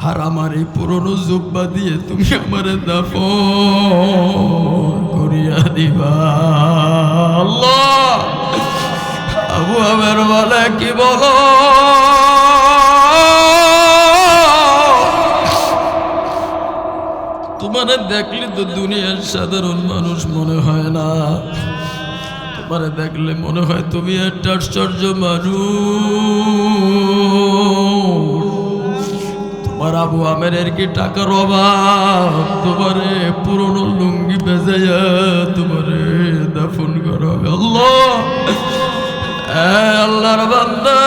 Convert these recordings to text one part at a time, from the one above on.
আর আমার এই পুরনো জুব্বা দিয়ে তুমি আমারে দাফন করিয়া দিবা। আল্লাহ, আবু আমের বলে কি বলো, তোমারে দেখলে তো দুনিয়ার সাধারণ মানুষ মনে হয় না, তোমারে দেখলে মনে হয় তুমি একটা আশ্চর্য মানুষ। তোমার আবু আমেরের কি টাকার অভাব তোমারে পুরনো লুঙ্গি বেজাইয়া তোমারে দাফন করা হবে? আল্লাহ, আল্লাহর বান্দা,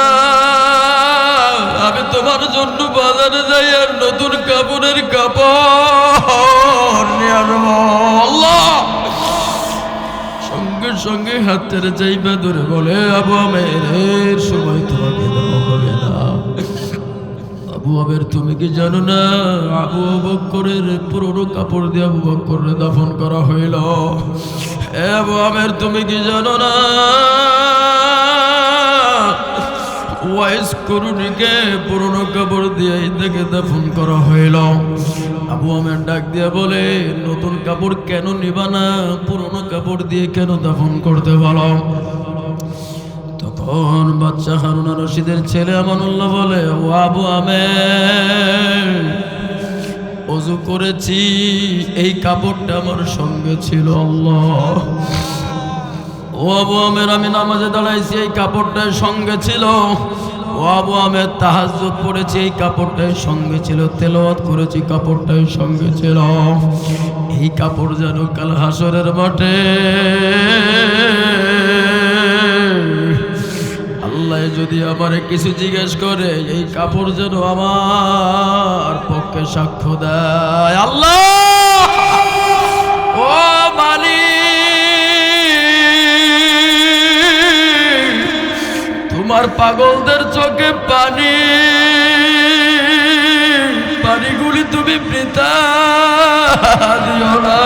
আমি তোমার জন্য বাজারে যাই আর নতুন কাপড়ের কাপড় নিয়ে আসবো। আল্লাহ, সঙ্গে সঙ্গে হাতের চাইবা ধরে বলে আবু আমের সময় তোমাকে দেওয়া হবে না। আবু আমের তুমি কি জানো না, আবু বকরের পুরনো কাপড় দিয়ে আবু বকরের দাফন করা হইল। আবু আমের তুমি কি জানো না, ওয়াইস করুণীকে পুরনো কাপড় দিয়ে দেখে দাফন করা হইল। আবু আমের ডাক দিয়ে বলে নতুন কাপড় কেন নিবা না, পুরনো কাপড় দিয়ে কেন দাফন করতে বলো? তখন বাচ্চা হারুন আর রশিদের ছেলে আমানুল্লাহ বলে, ও আবু আমের, ওযু করেছি, এই কাপড়টা আমার সঙ্গে ছিল। আল্লাহ, ও আবু আমের, আমি নামাজে দাঁড়াইছি, এই কাপড়টাই সঙ্গে ছিল। ও আবু আমের, তাহাজ্জুদ পড়েছি, এই কাপড়টাই সঙ্গে ছিল। তেলাওয়াত করেছি, কাপড়টাই সঙ্গে ছিল। এই কাপড় যেন কাল হাসরের মাঠে আল্লাহ যদি আমারে কিছু জিজ্ঞেস করে, এই কাপড় যেন আমার পক্ষে সাক্ষ্য দেয়। আল্লাহ, ও মালিক, তোমার পাগলদের চোখে পানি, পানিগুলি তুমি বৃথা দিও না।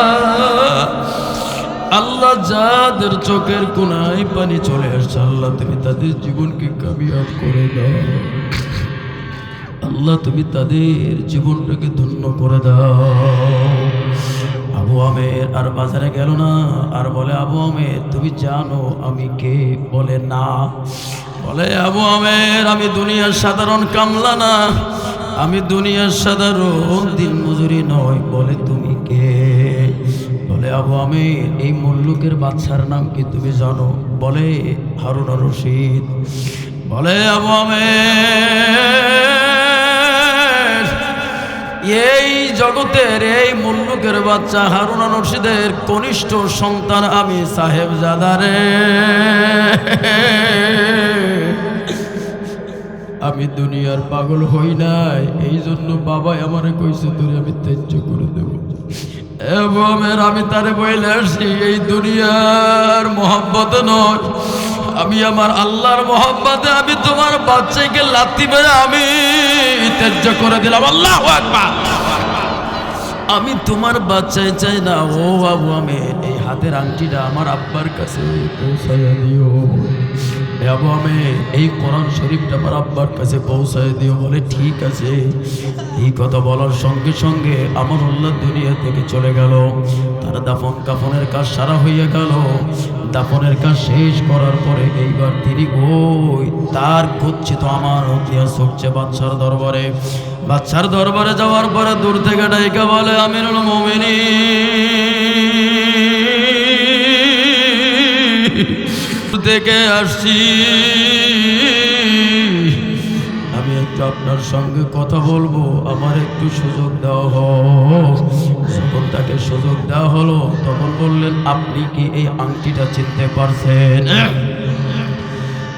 আল্লাহ, যাদের চোখের কোনায় পানি চলে আসছে, আল্লাহ তুমি তাদের জীবনকে কামিয়াব করে দাও। আল্লাহ, তুমি তাদের জীবনটাকে ধন্য করে দাও। আবু আমের আর বাজারে গেল না, আর বলে আবু আমের তুমি জানো আমি কে? বলে না। বলে আবু আমের, আমি দুনিয়ার সাধারণ কামলা না, আমি দুনিয়ার সাধারণ দিন মজুরি নয়। বলে তুমি কে? বলে আবু আমের, এই মুল্লুকের বাচ্চার নাম কি তুমি জানো? বলে হারুন আর রশিদ। বলে আবু আমের, এই জগতের এই মুল্লুকের বাচ্চা হারুন আর রশিদের কনিষ্ঠ সন্তান আমি সাহেবজাদারে। আমি দুনিয়ার পাগল হই নাই, এই জন্য বাবাই আমারে কইছে তোরে আমি ত্যায্য করে দেব। এবং আমি তারে বইলে আসছি, এই দুনিয়ার মহব্বত নয়, আমি আমার আল্লাহর মহব্বতে আমি তোমার বাচ্চাকে লাথি মেরে আমি ত্যায্য করে দিলাম। আল্লাহু আকবার। আমি তোমার বাচ্চাই চাই না। ও বাবু, আমি এই হাতের আংটিটা আমার আব্বার কাছে পৌঁছাইয়া দিও। বাবু, আমি এই কোরআন শরীফটা আমার আব্বার কাছে পৌঁছায় দিও। বলে ঠিক আছে। এই কথা বলার সঙ্গে সঙ্গে আমানুল্লাহ দুনিয়া থেকে চলে গেল। তার দাফন কাফনের কাজ সারা হইয়া গেল। দাফনের কাজ শেষ করার পরে এইবার তিনি ওই তার গচ্ছিত আমার হতিয়া ছুটছে বাচ্চার দরবারে। বাচ্চার দরবারে যাওয়ার পরে দূর থেকে ডাইকা বলে, আমিরুল মুমিনিন থেকে আসছি, আমি একটু আপনার সঙ্গে কথা বলবো, আমার একটু সুযোগ দেওয়া হোক। যখন তাকে সুযোগ দেওয়া হলো তখন বললেন, আপনি কি এই আংটিটা চিনতে পারছেন?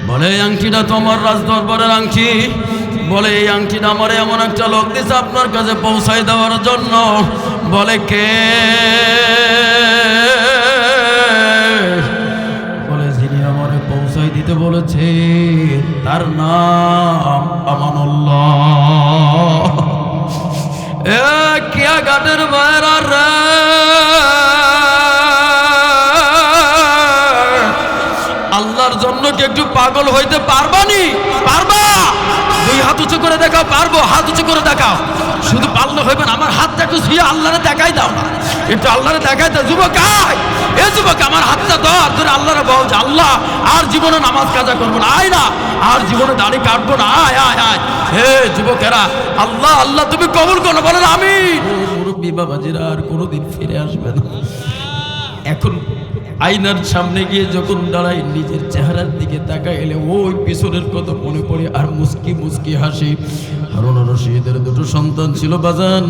বলে, এই আংটিটা তো আমার রাজদরবারের আংটি। বলে, এই আংটিটা আমার এমন একটা লোক দিছে আপনার কাছে পৌঁছায় দেওয়ার জন্য। বলে, কে? বলে, যিনি আমারে পৌঁছায় দিতে বলেছে তার নাম আমানুল্লাহ। এ কিয়া ঘাটের বাইরা রে, আল্লাহর জন্য কি একটু পাগল হইতে পারবানি? পারবা? দুই হাত উঁচু করে দেখাও। পারবো? হাত উঁচু করে দেখাও। মনে হইবেন আমার হাতটা একটু ছুঁয়ে আল্লাহরে দেখাই দাও না, একটু আল্লাহরে দেখাই দাও। যুবক আয়, এ যুবক আমার হাতটা ধর, ধরে আল্লাহরে বল যে আল্লাহ আর জীবনে নামাজ কাজা করবো না, আয় না, আর জীবনে দাড়ি কাটবো না, আয় আয় আয়। হে যুবকেরা, আল্লাহ আল্লাহ তুমি কবুল করো, বলেন আমিন। মুরব্বী বাবাজিরা আর কোনোদিন ফিরে আসবে না। এখন আয়নার সামনে গিয়ে যখন দাঁড়াই, নিজের চেহারার দিকে তাকাইলে ওই পিছনের কথা মনে পড়ে আর মুস্কি মুস্কি হাসি। হারুন রশিদের দুটো সন্তান ছিল বাজান,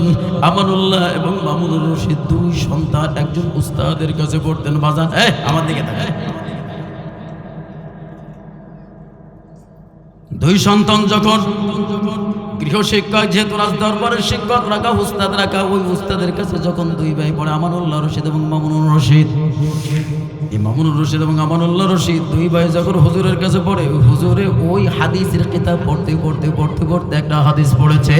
আমানুল্লাহ এবং মামুনুর রশিদ, দুই সন্তান একজন উস্তাদের কাছে পড়তেন বাজান। আমার দিকে তাকায়, দুই সন্তান যখন গৃহশিক্ষক, যেহেতু রাজ দরবারের শিক্ষক রাখা, উস্তাদ রাখা, ওই উস্তাদের কাছে যখন দুই ভাই পড়ে, আমানুল্লাহ রশিদ এবং মামুনুর রশিদ, এই মামুনুর রশিদ এবং আমানুল্লাহ রশিদ দুই ভাই যখন হুজুরের কাছে পড়ে, হুজুরে ওই হাদিসের কিতাব পড়তে পড়তে পড়তে পড়তে একটা হাদিস পড়েছে,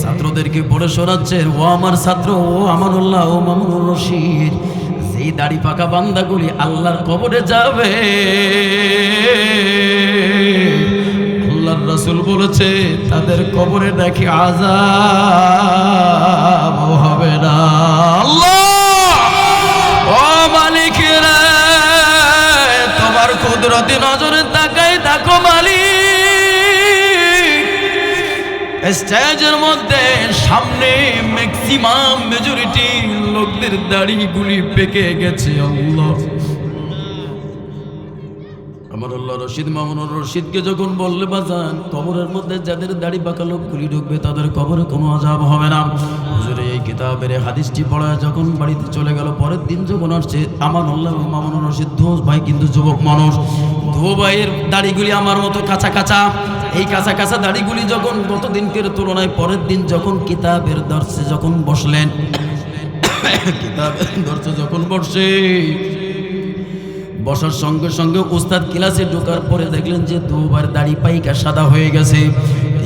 ছাত্রদেরকে পড়ে শোনাচ্ছে, ও আমার ছাত্র, ও আমানুল্লাহ, ও মামুনুর রশিদ, যেই দাড়ি পাকা বান্দাগুলি আল্লাহর কবরে যাবে, আল্লাহর রাসূল বলেছে তাদের কবরে নাকি আযাব হবে না। আল্লাহ, ও মালিক রে, তোমার কুদরতি নজরে তাকাই দেখো মালিক, স্টেজের মধ্যে সামনে ম্যাক্সিমাম মেজরিটি লোকদের দাড়িগুলি পেকে গেছে। আল্লাহ, আমানুল্লাহ রশিদ মামুনুর রশিদকে যখন বললে বাজান, কবরের মধ্যে যাদের দাড়ি পাকা লোকগুলি ঢুকবে তাদের কবরে কোনো আযাব হবে না। হুজুরে এই কিতাবের হাদিসটি পড়া যখন বাড়িতে চলে গেল, পরের দিন যখন আসছে, আমানুল্লাহ এবং মামুনুর রশিদ দু ভাই কিন্তু যুবক মানুষ, দু ভাইয়ের দাড়িগুলি আমার মতো কাঁচা কাঁচা। এই কাঁচা কাঁচা দাড়িগুলি যখন গত দিনকের তুলনায় পরের দিন যখন কিতাবের দর্শে যখন বসলেন, কিতাবের দর্শে যখন বসে, বসার সঙ্গে সঙ্গে উস্তাদ ক্লাসে ঢোকার পরে দেখলেন যে দুবার দাড়ি পাইকা সাদা হয়ে গেছে।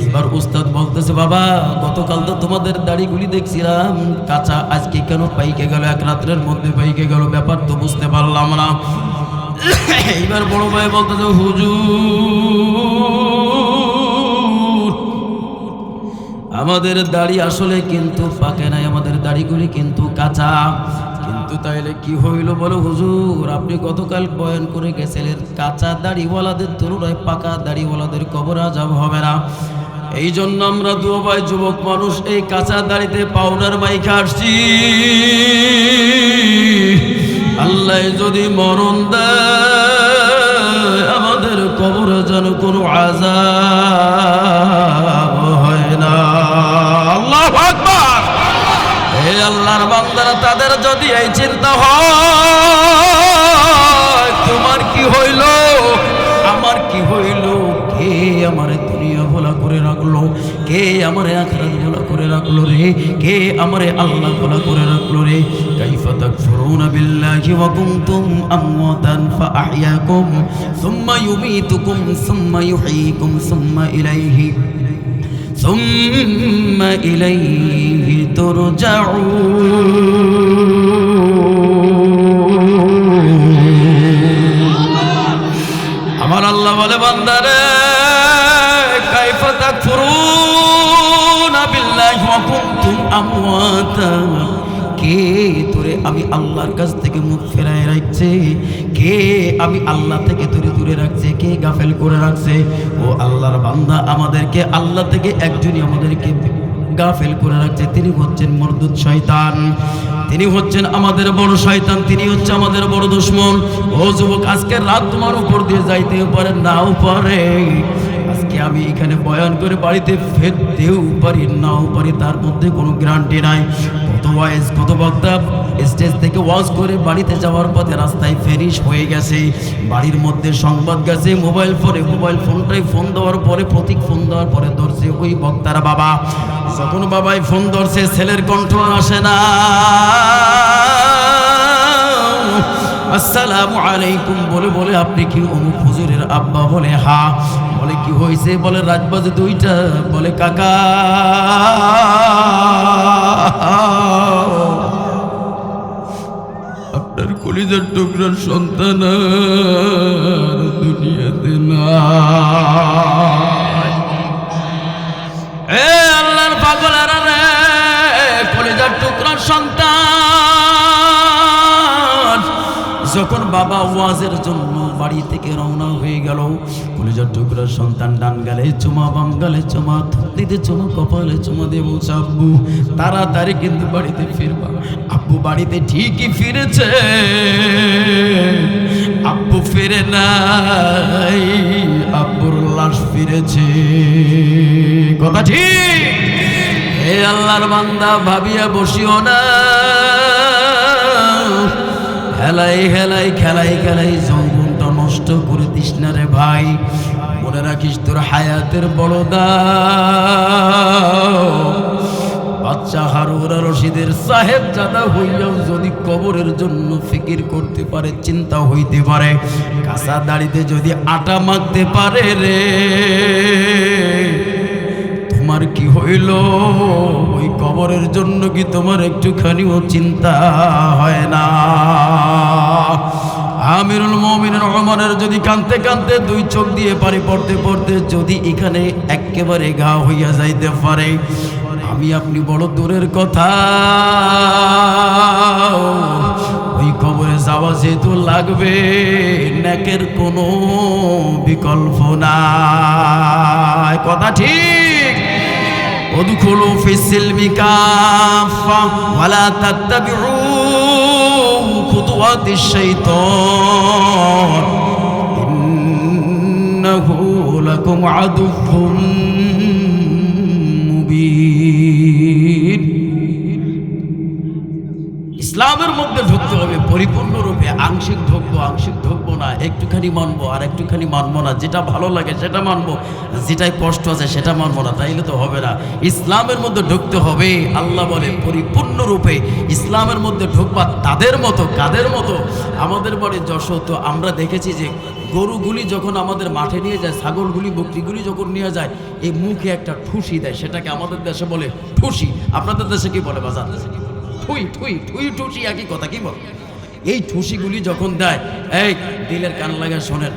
এবার উস্তাদ বলতেছে, বাবা গতকাল তো তোমাদের দাড়িগুলি দেখছিলাম কাঁচা, আজকে কেন পাইকে গেল, এক রাত্রের মধ্যে পাইকে গেল, ব্যাপার তো বুঝতে পারলাম না। এইবার বড় ভাই বলতেছে, হুজুর আমাদের দাড়ি আসলে কিন্তু পাকে নাই, আমাদের দাড়িগুলি কিন্তু কাঁচা। কিন্তু তাইলে কি হইল বলো হুজুর, আপনি গতকাল বয়ান করে গেছিলেন কাঁচা দাড়িওয়ালাদের তুলনায় পাকা দাড়িওয়ালাদের কবর আযাব হবে না। এই জন্য আমরা দু ভাই যুবক মানুষ এই কাঁচা দাড়িতে পাউডার মাইখা আসছি। আল্লাহ যদি মরণ দেয়, আমাদের কবরে যেন কোনো আযাব হয় না। আল্লাহু আকবার। হে আল্লাহর বান্দারা, তাদের যদি এই চিন্তা হয় তোমার কি হইল, আমার কি হইল, কে আমারে দুনিয়া ভোলা করে রাখলো, কে আমারে আখিরাত ভোলা করে রাখলো রে, কে আমারে আল্লাহ ভোলা করে রাখলো রে। কাইফা তাকফুরুনা বিল্লাহি ওয়া কুনতুম আমওয়াতান ফাআহইয়াকুম সুম্মা ইউমীতুকুম সুম্মা ইউহয়ীকুম সুম্মা ইলাইহি তুরজাউন। আমার আল্লাহ বলে, বান্দারে কাইফা তাকফুরুনা বিল্লাহি ওয়া কুনতুম আমওয়াতান, কে তোরে আমি আল্লাহর কাছ থেকে মুখ ফেরায় রাখছে, কে আমি আল্লাহ থেকে তোরে দূরে রাখছে, কে গাফেল করে রাখছে। ও আল্লাহর বান্দা, আমাদেরকে আল্লাহ থেকে একজনই আমাদেরকে গাফেল করে রাখছে, তিনি হচ্ছেন মরদুদ শয়তান, তিনি হচ্ছেন আমাদের বড় শয়তান, তিনি হচ্ছে আমাদের বড় দুশমন। ও যুবক, আজকের রাত তোমার উপর দিয়ে যাইতেও পারে, নাও পারে। আজকে আমি এখানে বয়ান করে বাড়িতে ফেরতেও পারি, নাও পারি, তার মধ্যে কোনো গ্যারান্টি নাই। কত ওয়াইজ, কত বক্তা স্টেজ থেকে ওয়াজ করে বাড়িতে যাওয়ার পথে রাস্তায় ফেরিশ হয়ে গেছে, বাড়ির মধ্যে সংবাদ গেছে, মোবাইল ফোনটাই ফোন দেওয়ার পরে, প্রতীক ফোন দেওয়ার পরে ধরছে ওই বক্তার বাবা। যখন বাবাই ফোন ধরছে, ছেলের কন্ট্রোল আসে না, আসসালামু আলাইকুম বলে বলে, আপনি কি অমুক হুজুরের আব্বা? বলে হ্যাঁ। বলে কি হয়েছে? বলে রাত বাজে 2টা। বলে কাকা আপনার কলিজার টুকরার সন্তান দুনিয়াতে নাই। এ আল্লাহর পাগলেরা রে, যখন বাবা ওয়াজের জন্য বাড়ি থেকে রওনা হয়ে গেল, কলিজার টুকরা সন্তান ডান গালে চুমা, বাম গালে চুমা, থুতনিতে চুমা, কপালে চুমা দিয়ে বলছে আব্বু তাড়াতাড়ি কিন্তু বাড়িতে ফিরবা। আব্বু বাড়িতে ঠিকই ফিরেছে, আব্বু ফিরে নাই, আব্বুর লাশ ফিরেছে। কথা ঠিক? হে আল্লাহর বান্দা, ভাবিয়া বসিও না। হেলাই হেলাই খেলাই খেলাই যৌবনটা নষ্ট করে দিস না রে ভাই। মনে রাখিস তোর হায়াতের বড় দাম। বাচ্চা হারুন আর রশিদের সাহেব জাদা হইয়াও যদি কবরের জন্য ফিকির করতে পারে, চিন্তা হইতে পারে, কাঁচা দাড়িতে যদি আটা মাখতে পারে রে, তোমার কি হইল? ওই কবরের জন্য কি তোমার একটুখানিও চিন্তা হয় না? আমিরুল মুমিনিন ওমরের যদি কাঁদতে কাঁদতে দুই চোখ দিয়ে পানি পড়তে পড়তে যদি এখানে একেবারে ঘা হইয়া যাইতে পারে, আমি আপনি বড় দূরের কথা, ওই কবরে যাওয়া যেহেতু লাগবে, নেকের কোনো বিকল্প নাই। কথা ঠিক? উদখুলু ফিস-সিলমি কাফা ওয়ালা তাত্তাবিউ খুতুওয়াতিশ শাইতান ইন্নাহু লাকুম আদুউম মুবিন। ইসলামের মধ্যে ঢুকতে হবে পরিপূর্ণরূপে। আংশিক ঢুকবো, আংশিক ঢুকবো না, একটুখানি মানবো আর একটুখানি মানবো না, যেটা ভালো লাগে সেটা মানবো, যেটাই কষ্ট আছে সেটা মানবো না, তাইলে তো হবে না। ইসলামের মধ্যে ঢুকতে হবে। আল্লাহ বলে পরিপূর্ণরূপে ইসলামের মধ্যে ঢুকবা তাদের মতো। কাদের মতো? আমাদের বাড়ি যশোর, তো আমরা দেখেছি যে গরুগুলি যখন আমাদের মাঠে নিয়ে যায়, ছাগলগুলি বকরিগুলি যখন নিয়ে যায়, এই মুখে একটা ঠুসি দেয়, সেটাকে আমাদের দেশে বলে ঠুসি। আপনাদের দেশে কি বলে? বাজার দেশে কি বলে? ঠুই ঠুই ঠুই ঠুসি, একই কথা। কি বল? এই ঠুসিগুলি যখন দেয়, এই দিলের কান লাগা শোনেন,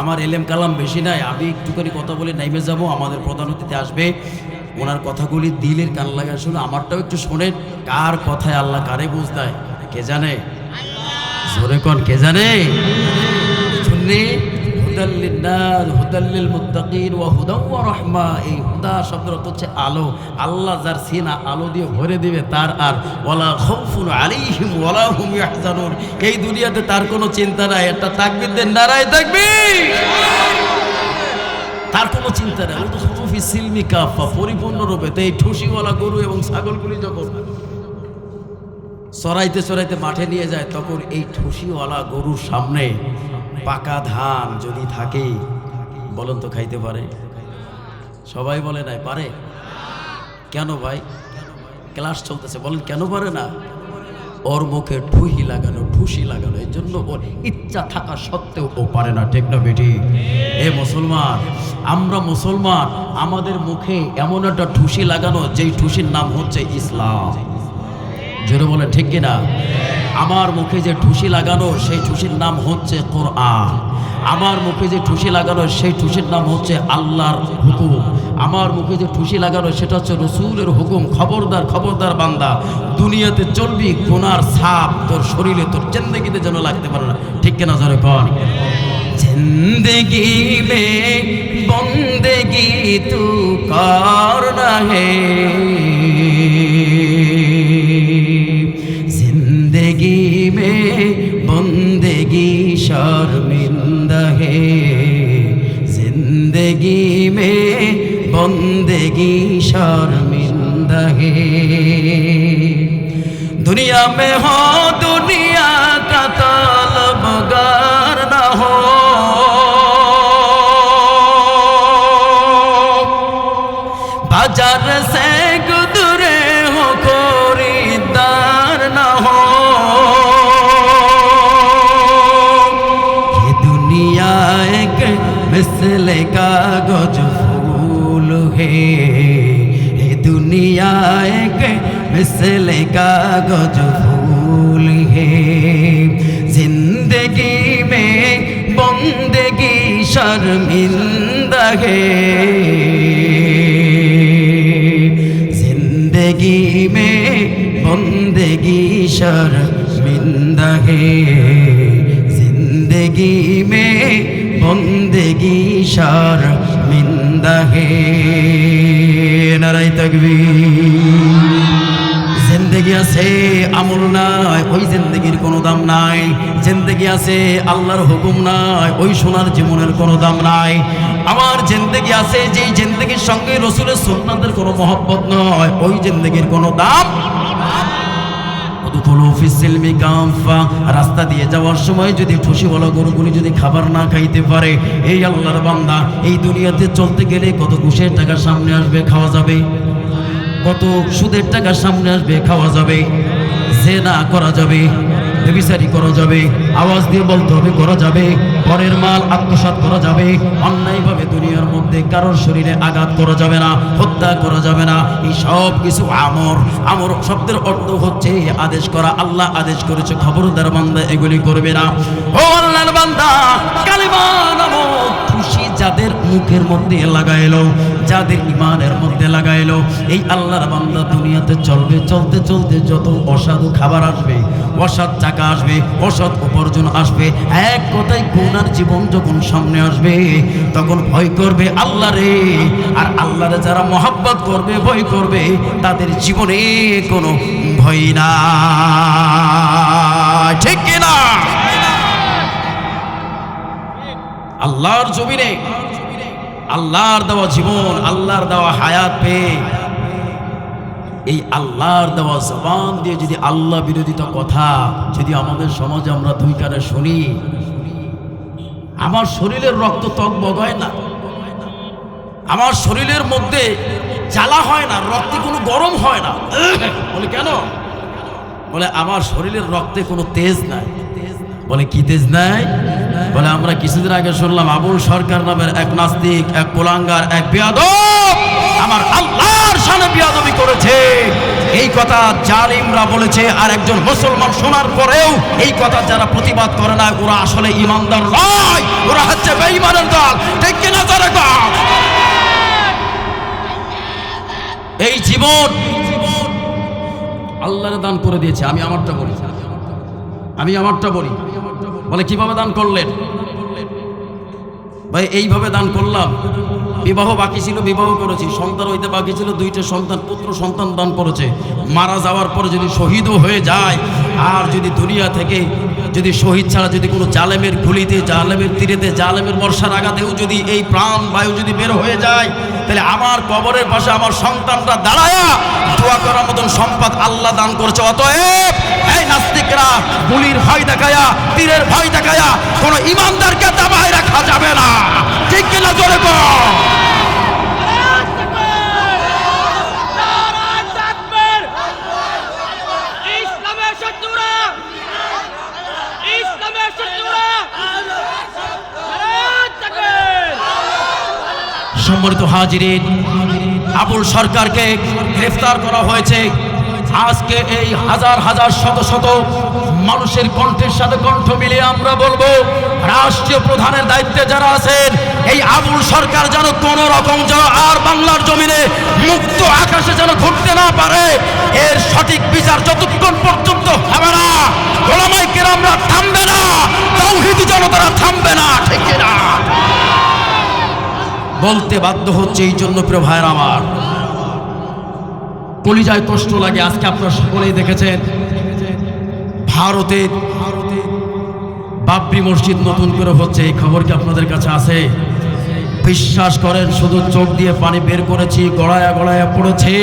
আমার এলেম কালাম বেশি নাই, আমি একটুখানি কথা বলে নাইমে যাব, আমাদের প্রধান অতিথি আসবে, ওনার কথাগুলি দিলের কান লাগা শুনে আমারটাও একটু শোনেন। কার কথায় আল্লাহ কারে বুঝ দেয় কে জানে? জোরে কোন কে জানে? শুননি হুদাল্লিল মুত্তাকিন ওয়া হুদাও ওয়া রাহমা। এই হুদা শব্দের অর্থ হচ্ছে আলো। আল্লাহ যার সিনা আলো দিয়ে ভরে দিবে, তার আর ওয়ালা খাউফুন আলাইহিম ওয়ালা হুম ইয়াহজানুন, এই দুনিয়াতে তার কোনো চিন্তা নাই। একটা তাকবীর দেন, নারায়ে তাকবীর। তার কোনো চিন্তা নাই। উদখুলু ফিস-সিলমি কাফা, পরিপূর্ণরূপে। তো এই ঠুসিওয়ালা গরু এবং ছাগলগুলি যখন চড়াইতে চড়াইতে মাঠে নিয়ে যায়, তখন এই ঠুসিওয়ালা গরুর সামনে পাকা ধান যদি থাকে, বলেন তো খাইতে পারে? সবাই বলে নাই পারে। কেন ভাই? ক্লাস চলতেছে, বলেন কেন পারে না? ওর মুখে ঠুহি লাগানো, ঠুসি লাগানো, এই জন্য ওর ইচ্ছা থাকা সত্ত্বেও ও পারে না। ঠিক না বেটি? এ মুসলমান, আমরা মুসলমান, আমাদের মুখে এমন একটা ঠুসি লাগানো, যেই ঠুসির নাম হচ্ছে ইসলাম। জোরে বলে ঠিক কিনা? আমার মুখে যে ঠুসি লাগানো, সেই ঠুসির নাম হচ্ছে কোরআন। আমার মুখে যে ঠুসি লাগানো, সেই ঠুসির নাম হচ্ছে আল্লাহর হুকুম। আমার মুখে যে ঠুসি লাগানো, সেটা হচ্ছে রসুলের হুকুম। খবরদার, খবরদার বান্দা, দুনিয়াতে চলবি, গুনার ছাপ তোর শরীরে, তোর জিন্দেগিতে যেন লাগতে পারে না। ঠিক কিনা? জোরে কর। জিন্দেগি মে বন্দেগি তু করনা হে, जिंदगी में बंदगी शर्मिंदा है, जिंदगी में बंदगी शर्मिंदा है। दुनिया में हो दुनिया का तलबगार ना हो, बाजार से गुजरे हो खरीदार ना हो, ये दुनिया एक मिसल कागज फूल है, ये दुनिया एक मिसल कागज फूल है, जिंदगी में बंदगी शर्मिंदा है, जिंदगी में बंदगी शर्मिंदा है, जिंदगी में बंदगी शर्मिंदा है। नाराए ताकबीर। जिंदगी আছে আমল নাই, ওই জিন্দগির কোনো দাম নাই। জিন্দগি আছে আল্লাহর হুকুম নাই, ওই সোনার জীবনের কোনো দাম নাই। আমার জিন্দগি আছে যেই জিন্দগির সঙ্গে রাসূলের সুন্নাতের কোনো মহব্বত নয়, ওই জিন্দগির কোনো দাম। রাস্তা দিয়ে যাওয়ার সময় যদি ঠুসি বলা গরুগুলি যদি খাবার না খাইতে পারে, এই আল্লাহর বান্দা এই দুনিয়াতে চলতে গেলে কত ঘুষের টাকা সামনে আসবে খাওয়া যাবে, কত সুদের টাকা সামনে আসবে খাওয়া যাবে, জেনা করা যাবে, বেবিচারি করা যাবে, আওয়াজ দিয়ে বলতে হবে করা যাবে, পরের মাল আত্মসাৎ করা যাবে, অন্যায়ভাবে দুনিয়ার মধ্যে কারোর শরীরে আঘাত করা যাবে না, হত্যা করা যাবে না। এই সব কিছু আমর শব্দের অর্থ হচ্ছে আদেশ করা। আল্লাহ আদেশ করেছে খবরদার বান্দা এগুলি করবে না। ও আল্লাহর বান্দা, কালিমা নামক খুশি যাদের মুখের মধ্যে লাগাইলো, যাদের ইমানের মধ্যে লাগাইলো, এই আল্লাহর বান্দা দুনিয়াতে চলবে, চলতে চলতে যত অসাধু খাবার আসবে, অসৎ টাকা আসবে, অসৎ উপার্জন আসবে, এক কথায় গুনার জীবন যখন সামনে আসবে, তখন ভয় করবে আল্লাহ রে। আর আল্লাহরে যারা মহব্বত করবে, ভয় করবে, তাদের জীবনে কোনো ভয় না। ঠিক কিনা? আল্লাহর জমিনে আল্লাহর দেওয়া জীবন, আল্লাহর দেওয়া হায়াত পেয়ে এই আল্লাহর দেওয়া জবান দিয়ে যদি আল্লাহ বিরোধিতা কথা যদি আমাদের সমাজে আমরা দুই কানে শুনি, আমার শরীরের রক্ত টকবগ হয় না, আমার শরীরের মধ্যে জ্বালা হয় না, রক্তে কোনো গরম হয় না। বলে কেন? বলে আমার শরীরের রক্তে কোনো তেজ নাই। বলে কি তেজ নাই? বলে আমরা কিছুদিন আগে শুনলাম আবুল সরকার নামের এক নাস্তিক, এক কুলাঙ্গার, এক বেয়াদব আমার আল্লাহর শানে বেয়াদবি করেছে। এই কথা জালিমরা বলেছে, আর একজন মুসলমান শোনার পরেও এই কথা যারা প্রতিবাদ করে না, ওরা আসলে ইমানদার নয়, ওরা হচ্ছে বেঈমানের দল। ঠিক কিনা? তারা এই জীবন আল্লাহর দান করে দিয়েছে। আমি আমারটা বলি। বলে কিভাবে দান করলেন? ভাই এইভাবে দান করলাম। বিবাহ বাকি ছিল, বিবাহ করেছি। সন্তান হইতে বাকি ছিল, 2টা সন্তান, পুত্র সন্তান দান করেছে। মারা যাওয়ার পরে যদি শহীদও হয়ে যায়, আর যদি দুনিয়া থেকে যদি শহীদ ছাড়া যদি কোনো জালেমের গুলিতে, জালেমের তীরেতে, জালেমের বর্ষার আঘাতেও যদি এই প্রাণ বায়ু যদি বের হয়ে যায়, তাহলে আমার কবরের পাশে আমার সন্তানরা দাঁড়ায়া দোয়া করার মতন সম্পদ আল্লাহ দান করেছে। অতএব এই নাস্তিকরা গুলির ভয় দেখায়া, তীরের ভয় দেখায়া কোনো ইমানদারকে দাবায় রাখা যাবে না। ঠিক কিনা? জোরে কর। সম্মানিত হাজিরিন, আবুল সরকারকে গ্রেফতার করা হয়েছে। আজকে এই হাজার হাজার শত শত মানুষের কণ্ঠের সাথে কণ্ঠ মিলিয়ে আমরা বলবো, রাষ্ট্রীয় প্রধানের দায়িত্বে যারা আছেন, এই আবুল সরকার যেন কোন রকম যেন আর বাংলার জমিনে মুক্ত আকাশে যেন ঘুরতে না পারে। এর সঠিক বিচার যতক্ষণ পর্যন্ত হবে না, ওলামায়ে কেরামরা থামবে না, তাওহীদি জনতারা থামবে না। ঠিক না? বলতে বাধ্য হচ্ছে। এই জন্য প্রিয় ভাইরা আমার, কলিজায় কষ্ট লাগে। আজকে আপনারা সকলেই দেখেছেন, ভারতে বাবরি মসজিদ নতুন করে হচ্ছে। এই খবর কি আপনাদের কাছে আছে? বিশ্বাস করেন, শুধু চোখ দিয়ে পানি বের করেছি, গড়ায়া গড়ায়া পড়েছে।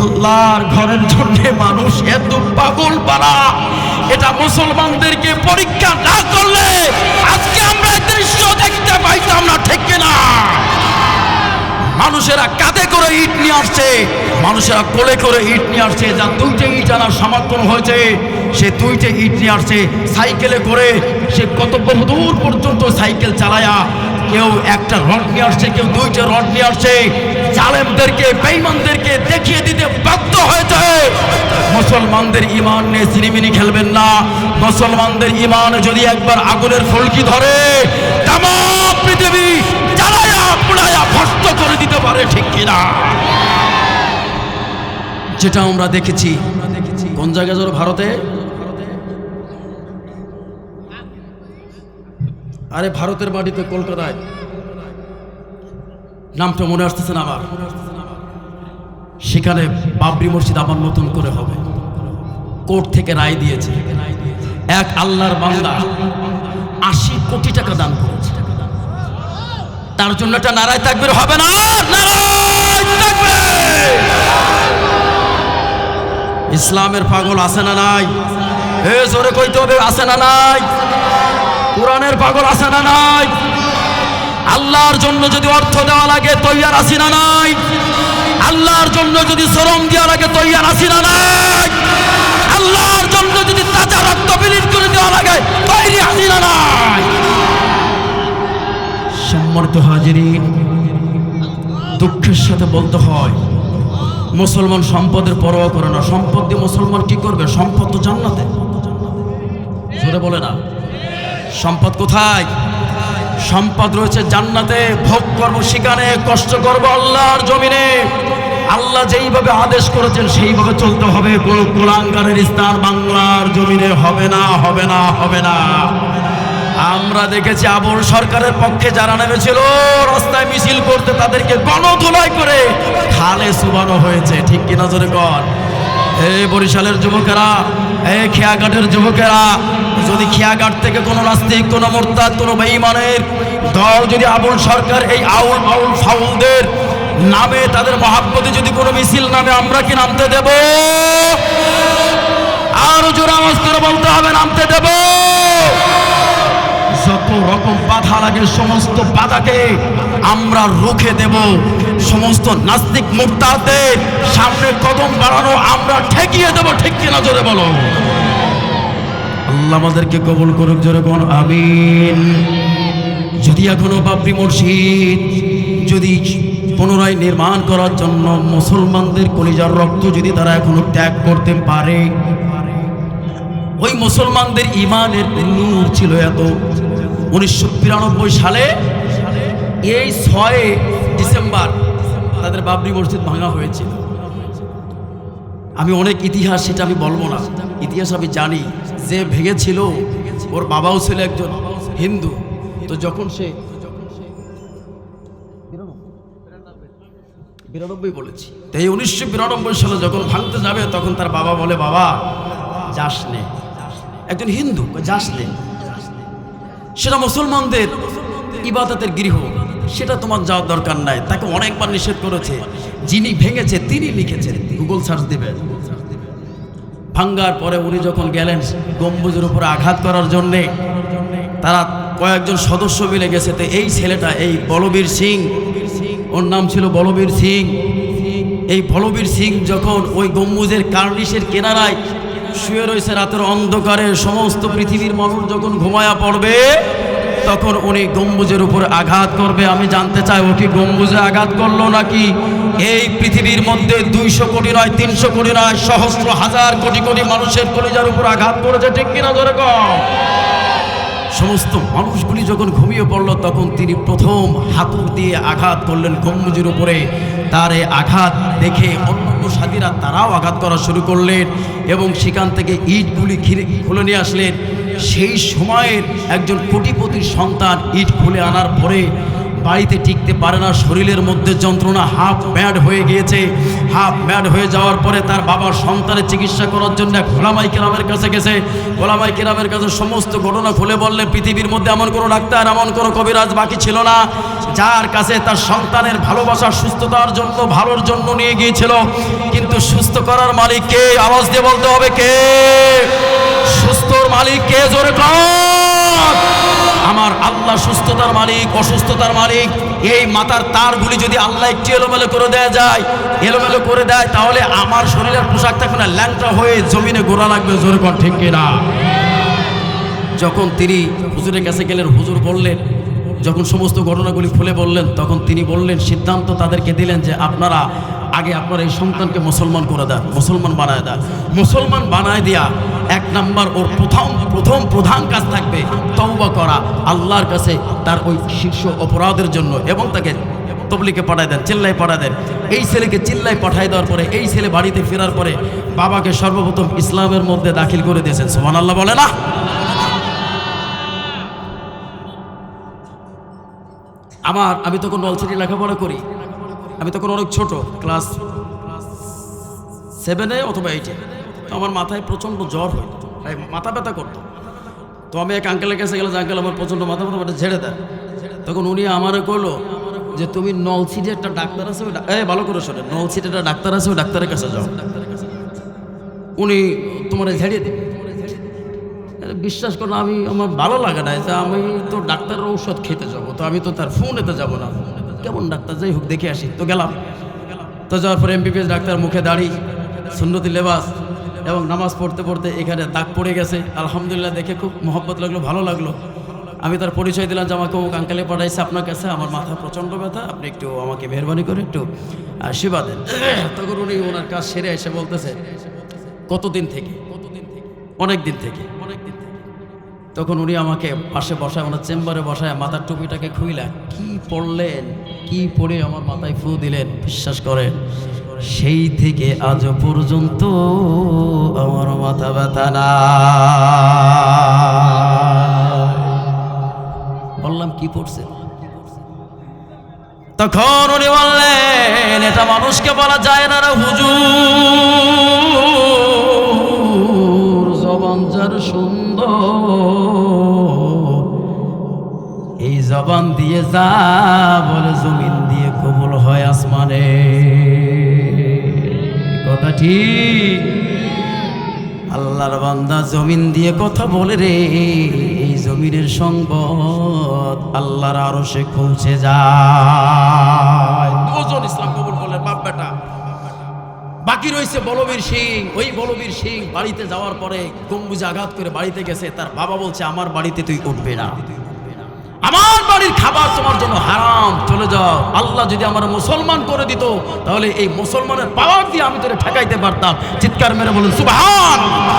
আল্লাহর ঘরের জন্য মানুষ এত পাগল পারা, এটা মুসলমানদেরকে পরীক্ষা না করলে আজকে আমরা দৃশ্য দেখতে পাইতাম না। ঠিক কিনা? মানুষেরা কাঁধে করে ইট নিয়ে আসছে, মানুষেরা কোলে করে ইট নিয়ে আসছে। যা 2টে ইট আনার সামর্থ্য হয়েছে, সে 2টে ইট নিয়ে আসছে সাইকেলে করে। সে কত বহুদূর পর্যন্ত সাইকেল চালায়া, কেউ একটা রড নিয়ে আসছে, কেউ 2টে রড নিয়ে আসছে। জালেমদেরকে, বেঈমানদেরকে দেখিয়ে দিতে বাধ্য হয়েছে। মুসলমানদের ইমান নিয়ে সিনেমিনি খেলবেন না। মুসলমানদের ইমান যদি একবার আগুনের ফুলকি ধরে, তাম পৃথিবী জ্বালায়া পোড়ায়া ভস্ম করে দিতে পারে। ঠিক কিনা? যেটা আমরা দেখেছি কোন জায়গায়? ভারতে আরে ভারতের মাটিতে কলকাতায়, নামটা মনে আসতেছে না আমার, সেখানে বাবরি মসজিদ আবার নতুন করে হবে। কোর্ট থেকে রায় দিয়েছে, এক আল্লাহর বান্দা 80 কোটি টাকা দান করেছে। তার জন্য একটা নারায় তাকবীর হবে না? নারায় তাকবীর! ইসলামের পাগল আছে না নাই? এ জোরে কইতে হবে, আছে না নাই? কোরআনের পাগল আছে না নাই? আল্লাহর জন্য যদি অর্থ দেওয়া লাগে তৈয়ার আছি না নাই? আল্লাহর জন্য যদি শ্রম দেওয়া লাগে তৈয়ার আছি না নাই? আল্লাহর জন্য যদি তাজা রক্ত বিলীন করে দেওয়া লাগে তৈরি আছি না নাই? সম্মানিত হাজিরিন, দুঃখের সাথে বলতে হয় মুসলমান সম্পদের পরোয়া করে না। সম্পদ দিয়ে মুসলমান কি করবে? সম্পদ তো জান্নাতে। জোরে বলে না, সম্পদ কোথায়? সম্পদ রয়েছে জান্নাতে। ভোগ করব সেখানে, কষ্ট করব আল্লাহর জমিনে। আল্লাহ যেইভাবে আদেশ করেছেন সেইভাবে চলতে হবে। কোন কুলাঙ্গারের স্থান বাংলার জমিনে হবে না, হবে না, হবে না। আমরা দেখেছি আবুল সরকারের পক্ষে যারা নেমেছিল রাস্তায় মিছিল করতে, তাদেরকে গণধোলাই করে খালে চুবানো হয়েছে। ঠিক কিনা জোরে কর? এই বরিশালের যুবকেরা, এই খেয়াঘাটের যুবকেরা, যদি খেয়াঘাট থেকে কোনো নাস্তিক, কোনো মুরতাদ, কোনো বেঈমানের দল যদি আবুল সরকার এই আউল বাউল ফাউলদের নামে, তাদের মহাব্বতে যদি কোনো মিছিল নামে, আমরা কি নামতে দেব? আরো জোরে আওয়াজ করে বলতে হবে, নামতে দেব। যত রকম বাধা লাগে সমস্ত বাধাকে আমরা রুখে দেব। সমস্ত নাস্তিক মুরতাদদের সামনে কদম বাড়ানো আমরা ঠেকিয়ে দেব। ঠিক কিনা জোরে বলো? আল্লাহ আমাদেরকে কবুল করুক, জোরে কোন আমিন। যদি এখনো বাবরি মসজিদ যদি পুনরায় নির্মাণ করার জন্য মুসলমানদের কলিজার রক্ত যদি তারা এখনো ত্যাগ করতে পারে, ওই মুসলমানদের ইমানের নূর ছিল এত। 1992 সালে এই 6 ডিসেম্বর তাদের বাবরি মসজিদ ভাঙা হয়েছিল। আমি অনেক ইতিহাস, সেটা আমি বলবো না, ইতিহাস আমি জানি। যে ভেঙেছিল ওর বাবাও ছিল একজন হিন্দু। তো যখন সে 92 বলেছি, তো এই 1992 সালে যখন ভাঙতে যাবে তখন তার বাবা বলে, বাবা যাস নে। একজন হিন্দু, যাস নে, সেটা মুসলমানদের ইবাদতের গৃহ, সেটা তোমার যাওয়ার দরকার নাই। তাকে অনেকবার নিষেধ করেছে। যিনি ভেঙেছে তিনি লিখেছেন, গুগল সার্চ দিবেন। ভাঙ্গার পরে উনি যখন গেলেন গম্বুজের উপরে আঘাত করার জন্যে, তারা কয়েকজন সদস্য মিলে গেছে। তো এই ছেলেটা, এই বলবীর সিং, ওর নাম ছিল বলবীর সিং। এই বলবীর সিং যখন ওই গম্বুজের কার্নিশের কিনারায় শুয়ে রয়েছে রাতের অন্ধকারে, সমস্ত পৃথিবীর মানুষ যখন ঘুমায়া পড়বে তখন উনি গম্বুজের উপরে আঘাত করবে। আমি জানতে চাই ও কি গম্বুজে আঘাত করলো নাকি এই পৃথিবীর মধ্যে 200 কোটি নয়, 300 কোটি নয়, সহস্র হাজার কোটি কোটি মানুষের কলিজার উপর আঘাত করেছে? ঠিক কিনা ধরে কম? সমস্ত মানুষগুলি যখন ঘুমিয়ে পড়ল তখন তিনি প্রথম হাতুড় দিয়ে আঘাত করলেন গম্বুজের উপরে। তার এই আঘাত দেখে অন্যান্য সাথীরা তারাও আঘাত করা শুরু করলেন এবং সেখান থেকে ইটগুলি খুলে নিয়ে আসলেন। সেই সময়ের একজন কোটিপতির সন্তান ইট খুলে আনার পরে বাড়িতে টিকতে পারে না, শরীরের মধ্যে যন্ত্রণা, হাফ ম্যাড হয়ে গিয়েছে। হাফ ম্যাড হয়ে যাওয়ার পরে তার বাবার সন্তানের চিকিৎসা করার জন্য ওলামায়ে কেরামের কাছে গেছে। ওলামায়ে কেরামের কাছে সমস্ত ঘটনা খুলে বললে পৃথিবীর মধ্যে এমন কোনো ডাক্তার, এমন কোনো কবিরাজ বাকি ছিল না যার কাছে তার সন্তানের ভালোবাসা, সুস্থতার জন্য, ভালোর জন্য নিয়ে গিয়েছিল। কিন্তু সুস্থ করার মালিক কে? আওয়াজ দিয়ে বলতে হবে, কে? সুস্থর মালিক কে? জোরে কর। আমার আল্লাহ সুস্থতার মালিক, অসুস্থতার মালিক। এই মাথার তারগুলি যদি আল্লাহ একটু এলোমেলো করে দেয়া যায়, এলোমেলো করে দেয়, তাহলে আমার শরীরের পোশাক থাকবে না, ল্যাংটা হয়ে জমিনে গোড়া লাগবে। জোরে কর, ঠিক কিনা? যখন তিনি হুজুরের কাছে গেলেন, হুজুর বললেন, যখন সমস্ত ঘটনাগুলি খুলে বললেন, তখন তিনি বললেন, সিদ্ধান্ত তাদেরকে দিলেন যে আপনারা আগে আপনার এই সন্তানকে মুসলমান করে দেন, মুসলমান বানায় দেন। মুসলমান বানায় দেয়া 1 নাম্বার ওর প্রধান কাজ থাকবে তওবা করা আল্লাহর কাছে তার ওই শীর্ষ অপরাধের জন্য, এবং তাকে তবলিগে পাঠায় দেন, চিল্লাই পাঠায় দেন। এই ছেলেকে চিল্লাই পাঠায় দেওয়ার পরে এই ছেলে বাড়িতে ফেরার পরে বাবাকে সর্বপ্রথম ইসলামের মধ্যে দাখিল করে দিয়েছেন। সুবহানাল্লাহ বলে না? আমি তখন নলছিটি লেখাপড়া করি, আমি তখন অনেক ছোট, ক্লাস 7 অথবা 8। তো আমার মাথায় প্রচণ্ড জ্বর হয়, মাথা ব্যথা করতো। তো আমি এক আঙ্কেলের কাছে গেলাম, আঙ্কেল আমার প্রচণ্ড মাথা ব্যথা ঝেড়ে দেয়। তখন উনি আমারে কইলো যে তুমি নলছিটে একটা ডাক্তার আছে, ভালো করে শোনেন, নলছিটে একটা ডাক্তার আছে, ওই ডাক্তারের কাছে যাও, উনি তোমার ঝেড়ে দেবে। বিশ্বাস করো, আমার ভালো লাগে না যে আমি তো ডাক্তারের ঔষধ খেতে যাবো, তো আমি তো তার ফোনেতে যাবো না, কেমন ডাক্তার, যাই হোক দেখে আসি। তো গেলাম, তো যাওয়ার পরে MBBS ডাক্তার, মুখে দাড়ি, সুন্নতি লেবাস এবং নামাজ পড়তে পড়তে এখানে দাগ পড়ে গেছে। আলহামদুলিল্লাহ, দেখে খুব মহব্বত লাগলো, ভালো লাগলো। আমি তার পরিচয় দিলাম যে আমাকে ও আঙ্কেলে পাঠাইছে আপনার কাছে, আমার মাথা প্রচণ্ড ব্যথা, আপনি একটু আমাকে মেহরবানি করে একটু সেবা দেন। তখন উনি ওনার কাজ সেরে এসে বলতেছে কতদিন থেকে, অনেক দিন থেকে। তখন উনি আমাকে পাশে বসায়, ওনার চেম্বারে বসায়, মাথার টুপিটাকে খুইলা কি পড়লেন, কি পড়ে আমার মাথায় ফু দিলেন, বিশ্বাস করেন সেই থেকে আজ পর্যন্ত আমার মাথা ব্যথা না। বললাম কি পড়ছে? তখন উনি বললেন এটা মানুষকে বলা যায় না রে হুজুর, জবান যার সুন্দর, এই জবান দিয়ে যা বলে জমিন দিয়ে কবুল হয় আসমানে। কথা ঠিক, আল্লাহর বান্দা জমিন দিয়ে কথা বলে রে, এই জমিনের সংবাদ আল্লাহর আরশে পৌঁছে যায়। দুজন ইসলাম কবুল করলেন বাপ বেটা। বাকি রয়েছে বলবীর সিং। ওই বলবীর সিং বাড়িতে যাওয়ার পরে গম্বুজে আঘাত করে বাড়িতে গেছে, তার বাবা বলছে আমার বাড়িতে তুই উঠবে না, আমার বাড়ির খাবার তোমার জন্য হারাম, চলে যাও। আল্লাহ যদি আমার মুসলমান করে দিত তাহলে এই মুসলমানের পাওয়ার দিয়ে আমি তোরে ঠেকাইতে পারতাম। চিৎকার মেরে বলুন সুবহানাল্লাহ।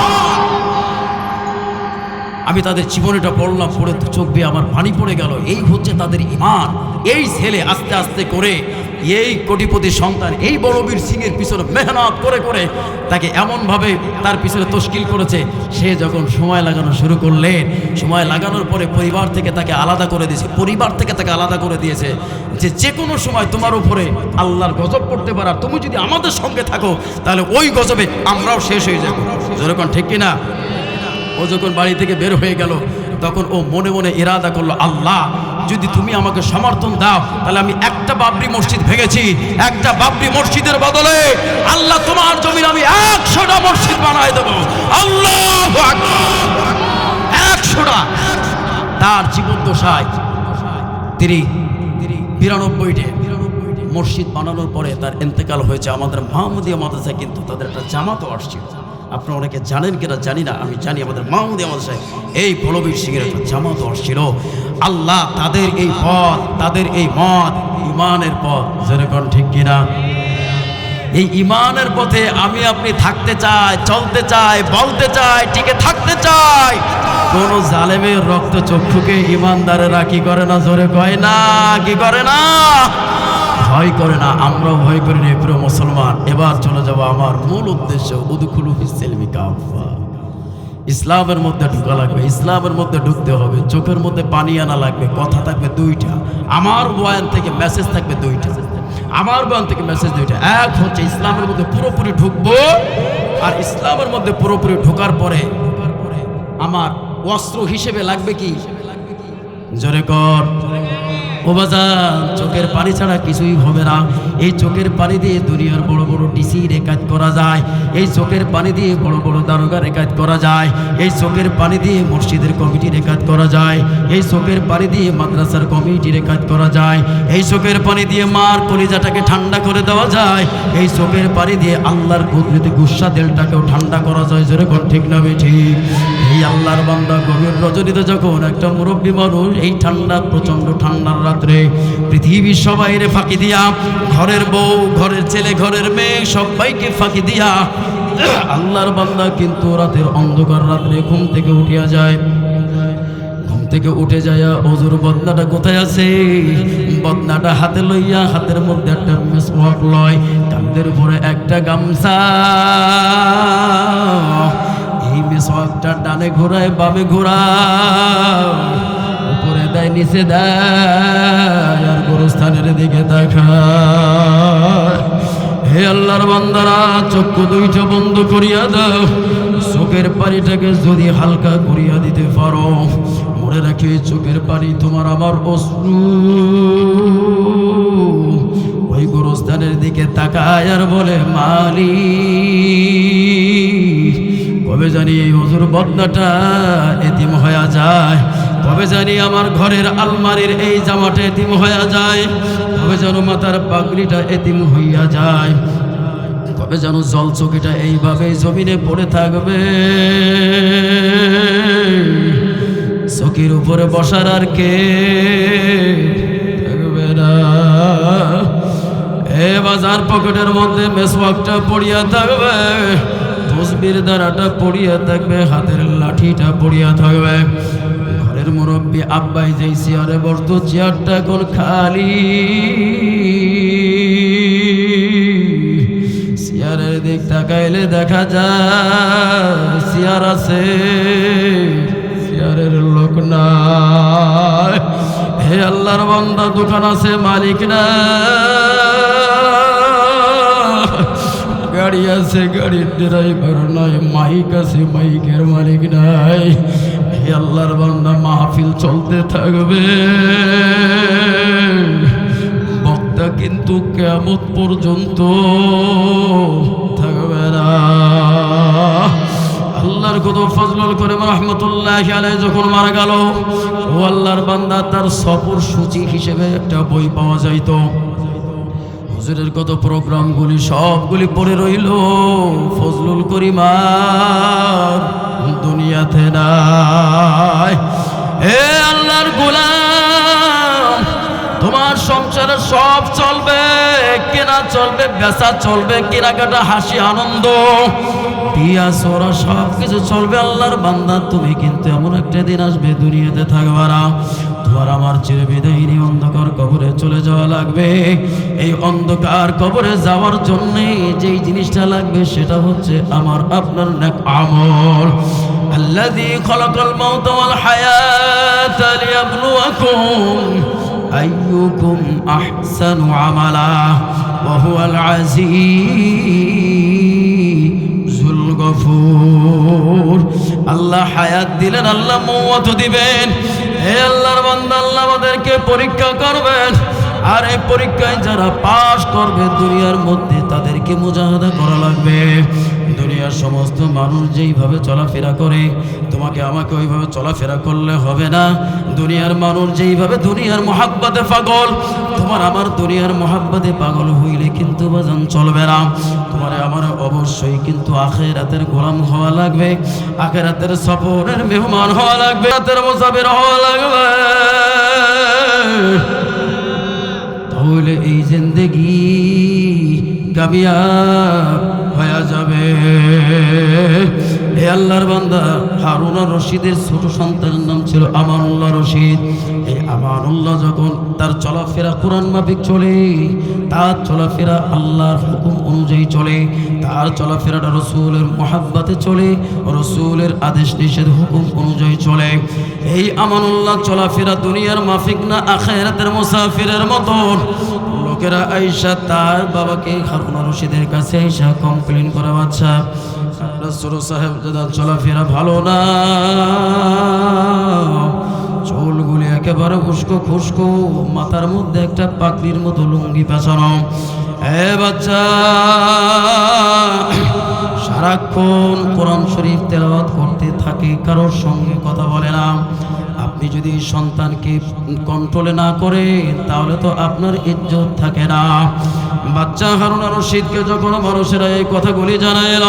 আমি তাদের জীবনীটা পড়লাম, পড়ে চোখ দিয়ে আমার পানি পড়ে গেল। এই হচ্ছে তাদের ঈমান। এই ছেলে আস্তে আস্তে করে এই কোটিপতি সন্তান এই বলবীর সিংয়ের পিছনে মেহনত করে করে তাকে এমনভাবে তার পিছনে তশকিল করেছে, সে যখন সময় লাগানো শুরু করলেন, সময় লাগানোর পরে পরিবার থেকে তাকে আলাদা করে দিয়েছে, পরিবার থেকে তাকে আলাদা করে দিয়েছে যে যে কোনো সময় তোমার উপরে আল্লাহর গজব পড়তে পারে, তুমি যদি আমাদের সঙ্গে থাকো তাহলে ওই গজবে আমরাও শেষ হয়ে যাবো। যেরকম ঠিক কিনা? ও যখন বাড়ি থেকে বের হয়ে গেল তখন ও মনে মনে ইরাদা করলো, আল্লাহ যদি তুমি আমাকে সমর্থন দাও তাহলে আমি একটা বাবরি মসজিদ ভেঙেছি, একটা বাবরি মসজিদের বদলে আল্লাহ তোমার জমিন আমি 100টা মসজিদ বানায় দেবো। আল্লাহু আকবার। 100টা। তার জীবদ্দশায় তিনি 92টি মসজিদ বানানোর পরে তার ইন্তেকাল হয়েছে। আমাদের মাহমুদিয়া মাদ্রাসায় কিন্তু তাদের একটা জামাতও আসছিল, আপনারা অনেকে জানেন কিনা জানি না, আমি জানি আমাদের মাহমুদিয়া মাদ্রাসায় এই বলবীর সিংয়ের একটা জামাত আসছিল। আল্লাহ তাদের এই পথ, তাদের এই মত ইমানের পথ, যেরকম ঠিক কিনা? এই ইমানের পথে আমি আপনি থাকতে চাই, চলতে চাই, বলতে চাই, টিকে থাকতে চাই। কোন জালেমের রক্ত চক্ষুকে ইমানদারেরা কি করে না? জোরে কয় না, কি করে না? ভয় করে না। আমরাও ভয় করি না প্রিয় মুসলমান। এবার চলে যাব আমার মূল উদ্দেশ্য, উদখুলু ফিস-সিলমি কাফা। ইসলামের মধ্যে ঢোকা লাগবে, ইসলামের মধ্যে ঢুকতে হবে। চোখের মধ্যে পানি আনা লাগবে, কথা থাকবে 2টা। আমার বয়ান থেকে মেসেজ থাকবে 2টা, আমার বয়ান থেকে মেসেজ 2টা। এক হচ্ছে ইসলামের মধ্যে পুরোপুরি ঢুকবো, আর ইসলামের মধ্যে পুরোপুরি ঢোকার পরে আমার অস্ত্র হিসেবে লাগবে কি? জোরে কর ও বাজান, চোখের পানি ছাড়া কিছুই হবে না। এই চোখের পানি দিয়ে দুনিয়ার বড় বড় ডিসি রেকাত করা যায়, এই চোখের পানি দিয়ে বড় বড় দারোগা রেকাত করা যায়, এই চোখের পানি দিয়ে মসজিদের কমিটি রেকাত করা যায়, এই চোখের পানি দিয়ে মাদ্রাসার কমিটি রেকাত করা যায়, এই চোখের পানি দিয়ে মার কলিজাটাকে ঠান্ডা করে দেওয়া যায়, এই চোখের পানি দিয়ে আল্লাহর কুদরতি গুসা দিলটাকেও ঠান্ডা করা যায়। জোরে কোন ঠিক না ঠিক? এই আল্লাহর বান্দা গভীর রজনীতে যখন একটা মুরব্বী মানুষ এই ঠান্ডা, প্রচন্ড ঠান্ডার রাত্রে পৃথিবীর সবাইরে ফাঁকি দিয়া, ঘরের বউ, ঘরের ছেলে, ঘরের মেয়ে সবাইকে ফাঁকি দিয়া আল্লাহর বান্দা কিন্তু রাতের অন্ধকার রাত্রে ঘুম থেকে উঠিয়া যায়। ঘুম থেকে উঠে যায়, ওজুর বদনাটা কোথায় আছে? বদনাটা হাতে লইয়া, হাতের মধ্যে একটা মিসওয়াক লয়, কাঁধের উপরে একটা গামছা। এই মিসওয়াকটা ডানে ঘোরায়, বামে ঘোরায়, উপরে দেয় নিচে দেয় আর গোরস্থানের দিকে তাকায়। হে আল্লাহর বান্দারা, চক্ষু দুইটা বন্ধ করিয়া দাও। চোখের পানিটাকে যদি হালকা করিয়া দিতে পারো, মনে রাখি চোখের পানি তোমার আমার অশ্রু। ওই গোরস্থানের দিকে তাকায় আর বলে, মালিক, কবে জানি এই হুজুর বদনাটা এতিম হয়ে যায়, কবে জানি আমার ঘরের আলমারির এই জামাটা এতিম হয়ে যায়, কবে যেন মাথার পাগড়িটা এতিম হইয়া যায়, কবে যেন জল চোখেটা এইভাবে জমিনে পড়ে থাকবে। চোখের উপরে বসার আর কে থাকবে না। এ বাজার পকেটের মধ্যে মেসওয়াকটা পড়িয়া থাকবে, তসবির দ্বারাটা পড়িয়া থাকবে, হাতের লাঠিটা পড়িয়া থাকবে। ঘরের মুরব্বী আব্বাই যেই চেয়ারে বসতো, চেয়ারটা এখন খালি। চেয়ারের দিক তাকাইলে দেখা যায় চেয়ার আছে, চেয়ারের লোক নাই। হে আল্লাহর বান্দা, দোকান আছে, মালিক না। গাড়ি আছে, গাড়ির ড্রাইভার নাই। মাইক আছে, মাইকের মালিক নাই। হে আল্লাহর বান্দা, মাহফিল চলতে থাকবে, বক্তা কিন্তু কিয়ামত পর্যন্ত থাকবে না। আল্লাহর কত ফজলুল করিম রাহমাতুল্লাহি আলাইহি যখন মারা গেল, ও আল্লাহর বান্দা, তার সফর সূচি হিসেবে একটা বই পাওয়া যাইতো। হুজুরের কত প্রোগ্রামগুলি সবগুলি পড়ে রইল, ফজলুল করিম আর দুনিয়াতে নাই। হে আল্লাহর গোলাম, তোমার সংসারে সব চলবে, কেনা চলবে, বেচা চলবে, কেনাকাটা, হাসি, আনন্দ, বিয়া সোরা সব কিছু চলবে। আল্লাহর বান্দা, তুমি কিন্তু এমন একটা দিন আসবে, দুনিয়াতে থাকবা না। তোমার আমার চিরবিদায়ী অন্ধকার কবরে চলে যাওয়া লাগবে। এই অন্ধকার কবরে যাওয়ার জন্য যেই জিনিসটা লাগবে সেটা হচ্ছে আমার আপনার নেক আমল। আল্লাযী খলাকাল মাউতা ওয়াল হায়াতা লিয়াবলুয়াকুম আইয়ুকুম আহসানু আমালা ওয়া হুয়াল আজিজুল গফুর। আল্লাহ হায়াত দিলেন, আল্লাহ মওত দিবেন। হে আল্লাহর বান্দা, আল্লাহ আমাদেরকে পরীক্ষা করবেন, আর এই পরীক্ষায় যারা পাশ করবে দুনিয়ার মধ্যে তাদেরকে মুজাহাদা করা লাগবে। দুনিয়ার সমস্ত মানুষ যেইভাবে চলাফেরা করে, তোমাকে আমাকে ওইভাবে চলাফেরা করলে হবে না। দুনিয়ার মানুষ যেইভাবে দুনিয়ার মহাব্বতে পাগল, তোমার আমার দুনিয়ার মহাব্বতে পাগল হইলে কিন্তু বাজান চলবে না। তোমার আমার অবশ্যই কিন্তু আখিরাতের গোলাম হওয়া লাগবে, আখিরাতের সফরের মেহমান হওয়া লাগবে, রাতের মুসাফির হওয়া লাগবে। তাহলে এই জিন্দেগি কামিয়াব হয়ে যাবে। হে আল্লাহর বান্দা, হারুন আর রশিদের ছোট সন্তানের নাম ছিল আমানুল্লাহ রশিদ। এই আমানুল্লাহ যখন তার চলাফেরা কোরআন মাফিক চলে, তার চলাফেরা আল্লাহর হুকুম অনুযায়ী চলে, তার চলাফেরাটা রসুলের মহাব্বতে চলে, রসুলের আদেশ নিষেধ হুকুম অনুযায়ী চলে। এই আমানুল্লাহ চলাফেরা দুনিয়ার মাফিক না, আখিরাতের মুসাফিরের মতন। লোকেরা আয়েশা তার বাবাকে হারুন আর রশিদের কাছে আয়েশা কমপ্লেন করে, বাচ্চা আপনার ছোট সাহেব দাদা চলাফেরা ভালো না, চুলগুলি একেবারে খুশকো খুশকো, মাথার মধ্যে একটা পাগড়ির মতো লুঙ্গি পেঁচানো। এ বাচ্চা, সারাক্ষণ কোরআন শরীফ তেলাওয়াত করতে থাকে, কারোর সঙ্গে কথা বলে না। আপনি যদি সন্তানকে কন্ট্রোলে না করেন তাহলে তো আপনার ইজ্জত থাকে না। বাচ্চা হারুন আর রশিদকে যখন মানুষেরা এই কথাগুলি জানাইল,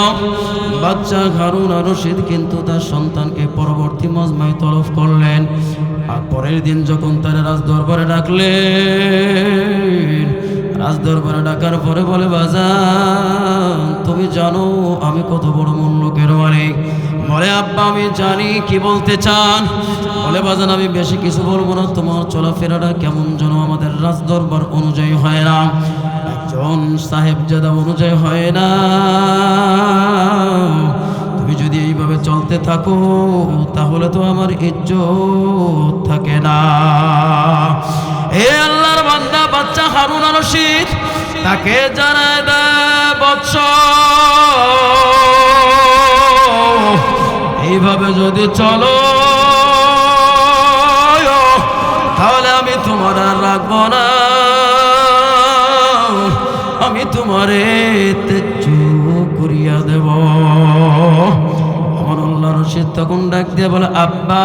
বাচ্চা হারুন আর রশিদ কিন্তু তার সন্তানকে পরবর্তী মজমায় তলব করলেন। আর পরের দিন যখন তারা রাজদরবারে ডাকলেন, রাজদরবারে ডাকার পরে বলে, বাজান তুমি জানো আমি কত বড় মূল্যকের মালিক? বলে, আব্বা আমি জানি, কি বলতে চান? বলে, বাজান আমি বেশি কিছু বলবো না, তোমার চলাফেরাটা কেমন যেন আমাদের রাজদরবার অনুযায়ী হয় না, একজন সাহেবজাদা অনুযায়ী হয় না। তুমি যদি এইভাবে চলতে করতে থাকো, তাহলে তো আমার ইজ্জত থাকে না। এ আল্লাহর বান্দা বাচ্চা হারুন আর রশিদ তাকে জানায় দেয়, বৎস এইভাবে যদি চলো তাহলে আমি তোমার আর রাখবো না, আমি তোমারে তেজ্য করিয়া দেব। আমার আল্লাহ রশিদ তখন ডাক দিয়ে বলে, আব্বা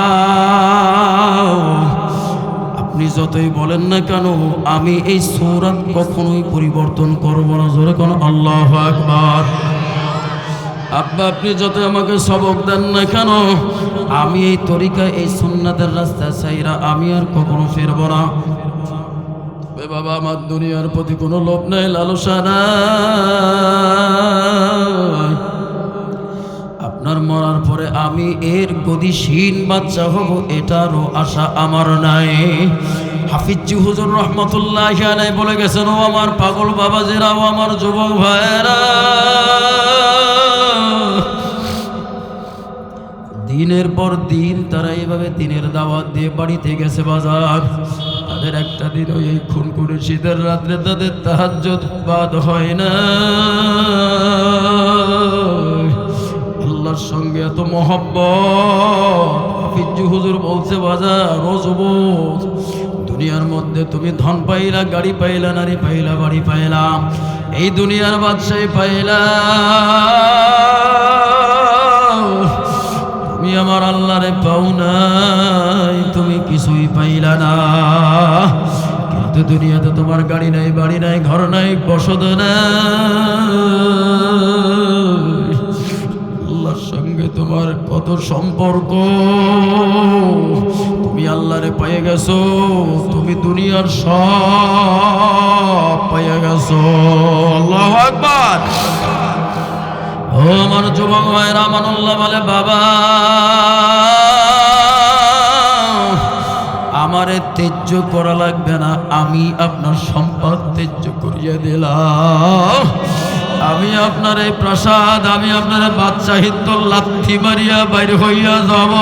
আপনি যতই বলেন না কেন আমি এই সূরাত কখনোই পরিবর্তন করব না। জোরে কোন আল্লাহু আকবার। আব্বা আপনি যত আমাকে সবক দেন না কেন আমি এই তরিকা এই সুন্নাতের রাস্তা ছাইরা আমি আর কখনো ফিরব না। বাবা আমার দুনিয়ার প্রতি কোনো লোভ নাই, লালসা নাই। আপনার মরার পরে আমি এর গদিশীন বাচ্চা হব এটারও আশা আমার নাই। হাফিজি হুজুর রহমতুল্লাহ আলাইহি বলে গেছেন, ও আমার পাগল বাবাজিরা, ও আমার যুবক ভাইয়েরা, দিনের পর দিন তারা এইভাবে দিনের দাওয়াত দিয়ে বাড়িতে গেছে বাজার। তাদের একটা দিন ওই খুন করে শীতের রাত্রে তাদের তাহাজ্জুদ বাদ হয় না। আল্লাহর সঙ্গে এত মহব্বত। হাফিজ হুজুর বলছে, বাজার ও যুবক, দুনিয়ার মধ্যে তুমি ধন পাইলা, গাড়ি পাইলা, নারী পাইলা, বাড়ি পাইলাম, এই দুনিয়ার বাদশাহী পাইলা, তুমি আমার আল্লাহরে পাও নাই, তুমি কিছুই পাইলা না। কিন্তু দুনিয়াতে তোমার গাড়ি নাই, বাড়ি নাই, ঘর নাই, বসত নাই, আল্লাহর সঙ্গে তোমার কত সম্পর্ক, তুমি আল্লাহরে পেয়ে গেছো, তুমি দুনিয়ার সব পেয়ে গেছো। আল্লাহু আকবার। ও আমার যুবক ভাইরা, আমানুল্লাহ বলে, বাবা আমারে তেজ্য করা লাগবে না, আমি আপনার সম্পদ তেজ্য করিয়া দিলাম। আমি আপনার এই প্রাসাদ, আমি আপনার বাদশাহিত্ব লাথি মারিয়া বাইর হইয়া যাব।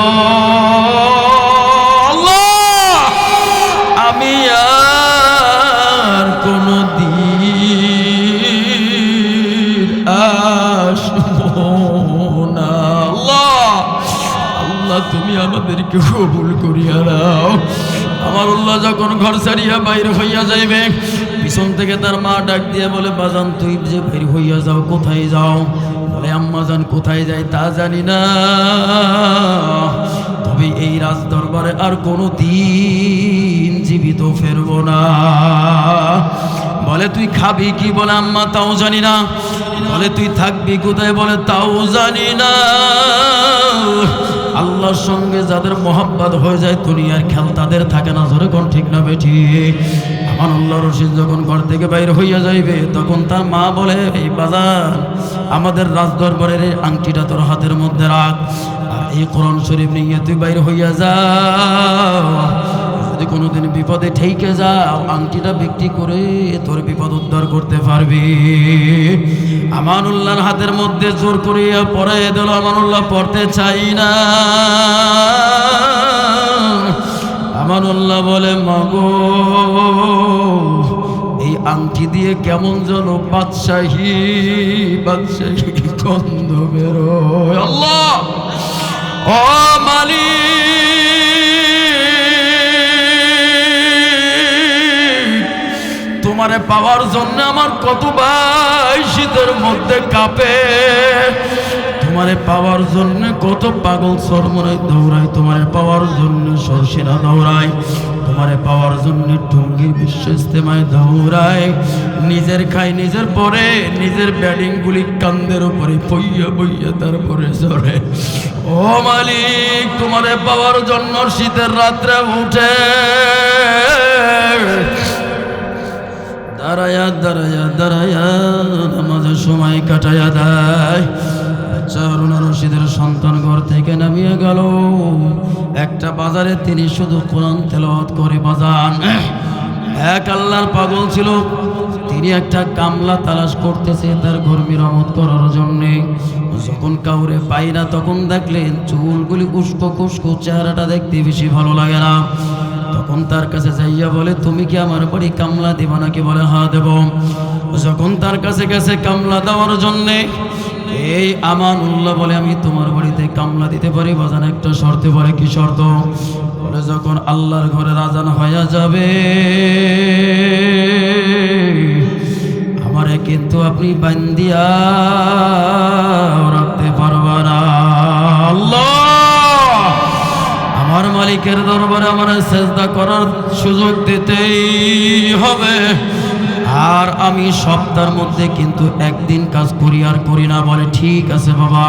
আমি আর কোনো দিন আসবো না। আল্লাহ তুমি আমাদেরকে কবুল করিয়া দাও। আমার আল্লাহ যখন ঘর ছাড়িয়া বাইরে হইয়া যাইবে, পিছন থেকে তার মা ডাক দিয়ে বলে, বাজান তুই যে বের হইয়া যাও, কোথায় যাও? বলে, আম্মা জান কোথায় যাই তা জানি না, তবে এই রাজ দরবারে আর কোনো দিন জীবিত ফেরব না। বলে, তুই খাবি কি? বলে, আম্মা তাও জানি না। বলে, তুই থাকবি কোথায়? বলে, তাও জানি না। আল্লাহর সঙ্গে যাদের মহব্বত হয়ে যায় দুনিয়ার খেয়াল তাদের থাকে না। জোরে কোন ঠিক না বেঠি? আমার আল্লাহ রশিদ যখন ঘর থেকে বাইর হইয়া যাইবে তখন তার মা বলে, এই বাজার আমাদের রাজদরবারের এই আংটিটা তোর হাতের মধ্যে রাখ, আর এই কোরআন শরীফ নিয়ে তুই বাইর হইয়া যাও। যদি কোনোদিন বিপদে ঠেকে যাও, আংটিটা বিক্রি করে তোর বিপদ উদ্ধার করতে পারবি। আমানুল্লাহর হাতের মধ্যে জোর করিয়া পড়াইয়া দিল। আমানুল্লাহ পড়তে চাই না। আমানুল্লাহ বলে, মাগো এই আংটি দিয়ে কেমন যেন বাদশাহী বাদশাহী গন্ধ বেরোয়। আল্লাহ ও মালিক, তোমারে পাওয়ার জন্য আমার কত ভাই শীতের মধ্যে কাঁপে, তোমারে পাওয়ার জন্য কত পাগল সরমরাই দৌড়ায়, তোমারে পাওয়ার জন্য সরসিনা দৌড়ায়, তোমারে পাওয়ার জন্য টঙ্গীর বিশ্ব ইস্তেমায় দৌড়ায়, নিজের খাই নিজের পরে, নিজের ব্যাটিং গুলি কান্দের উপরে বইয়া বইয়া তারপরে চড়ে। ও মালিক, তোমারে পাওয়ার জন্য শীতের রাত্রে উঠে দাঁড়ায়া দাঁড়ায়া দাঁড়ায়া নামাজের সময় কাটাইয়া দেয়। হারুন আর রশিদের সন্তান ঘর থেকে নামিয়ে গেল। একটা বাজারে তিনি শুধু কোরআন তেলাওয়াত করে বাজান। এক আল্লাহর পাগল ছিল, তিনি একটা কামলা তালাশ করতেছে তার ঘর মেরামত করার জন্যে। যখন কাউরে পাই না তখন দেখলেন চুলগুলি উস্কো কুস্কো, চেহারাটা দেখতে বেশি ভালো লাগে না। তখন তার কাছে যাইয়া বলে, তুমি কি আমার বাড়ি কামলা দিবা নাকি? বলে হ্যাঁ দেব। যখন তার কাছে গেছে কামলা দেওয়ার জন্যে, এই আমানুল্লাহ বলে, আমি তোমার বাড়িতে কামলা দিতে পারি বাজান, একটা শর্তে। বলে কি শর্ত? বলে যখন আল্লাহর ঘরের আজান হয়ে যাবে আমারে কিন্তু আপনি বান্দিয়া রাখতে পারবা না। আল্লাহ, আমার মালিকের দরবারে আমার সেজদা করার সুযোগ দিতেই হবে। আর আমি সপ্তাহের মধ্যে কিন্তু একদিন কাজ করি আর করি না। বলে ঠিক আছে বাবা।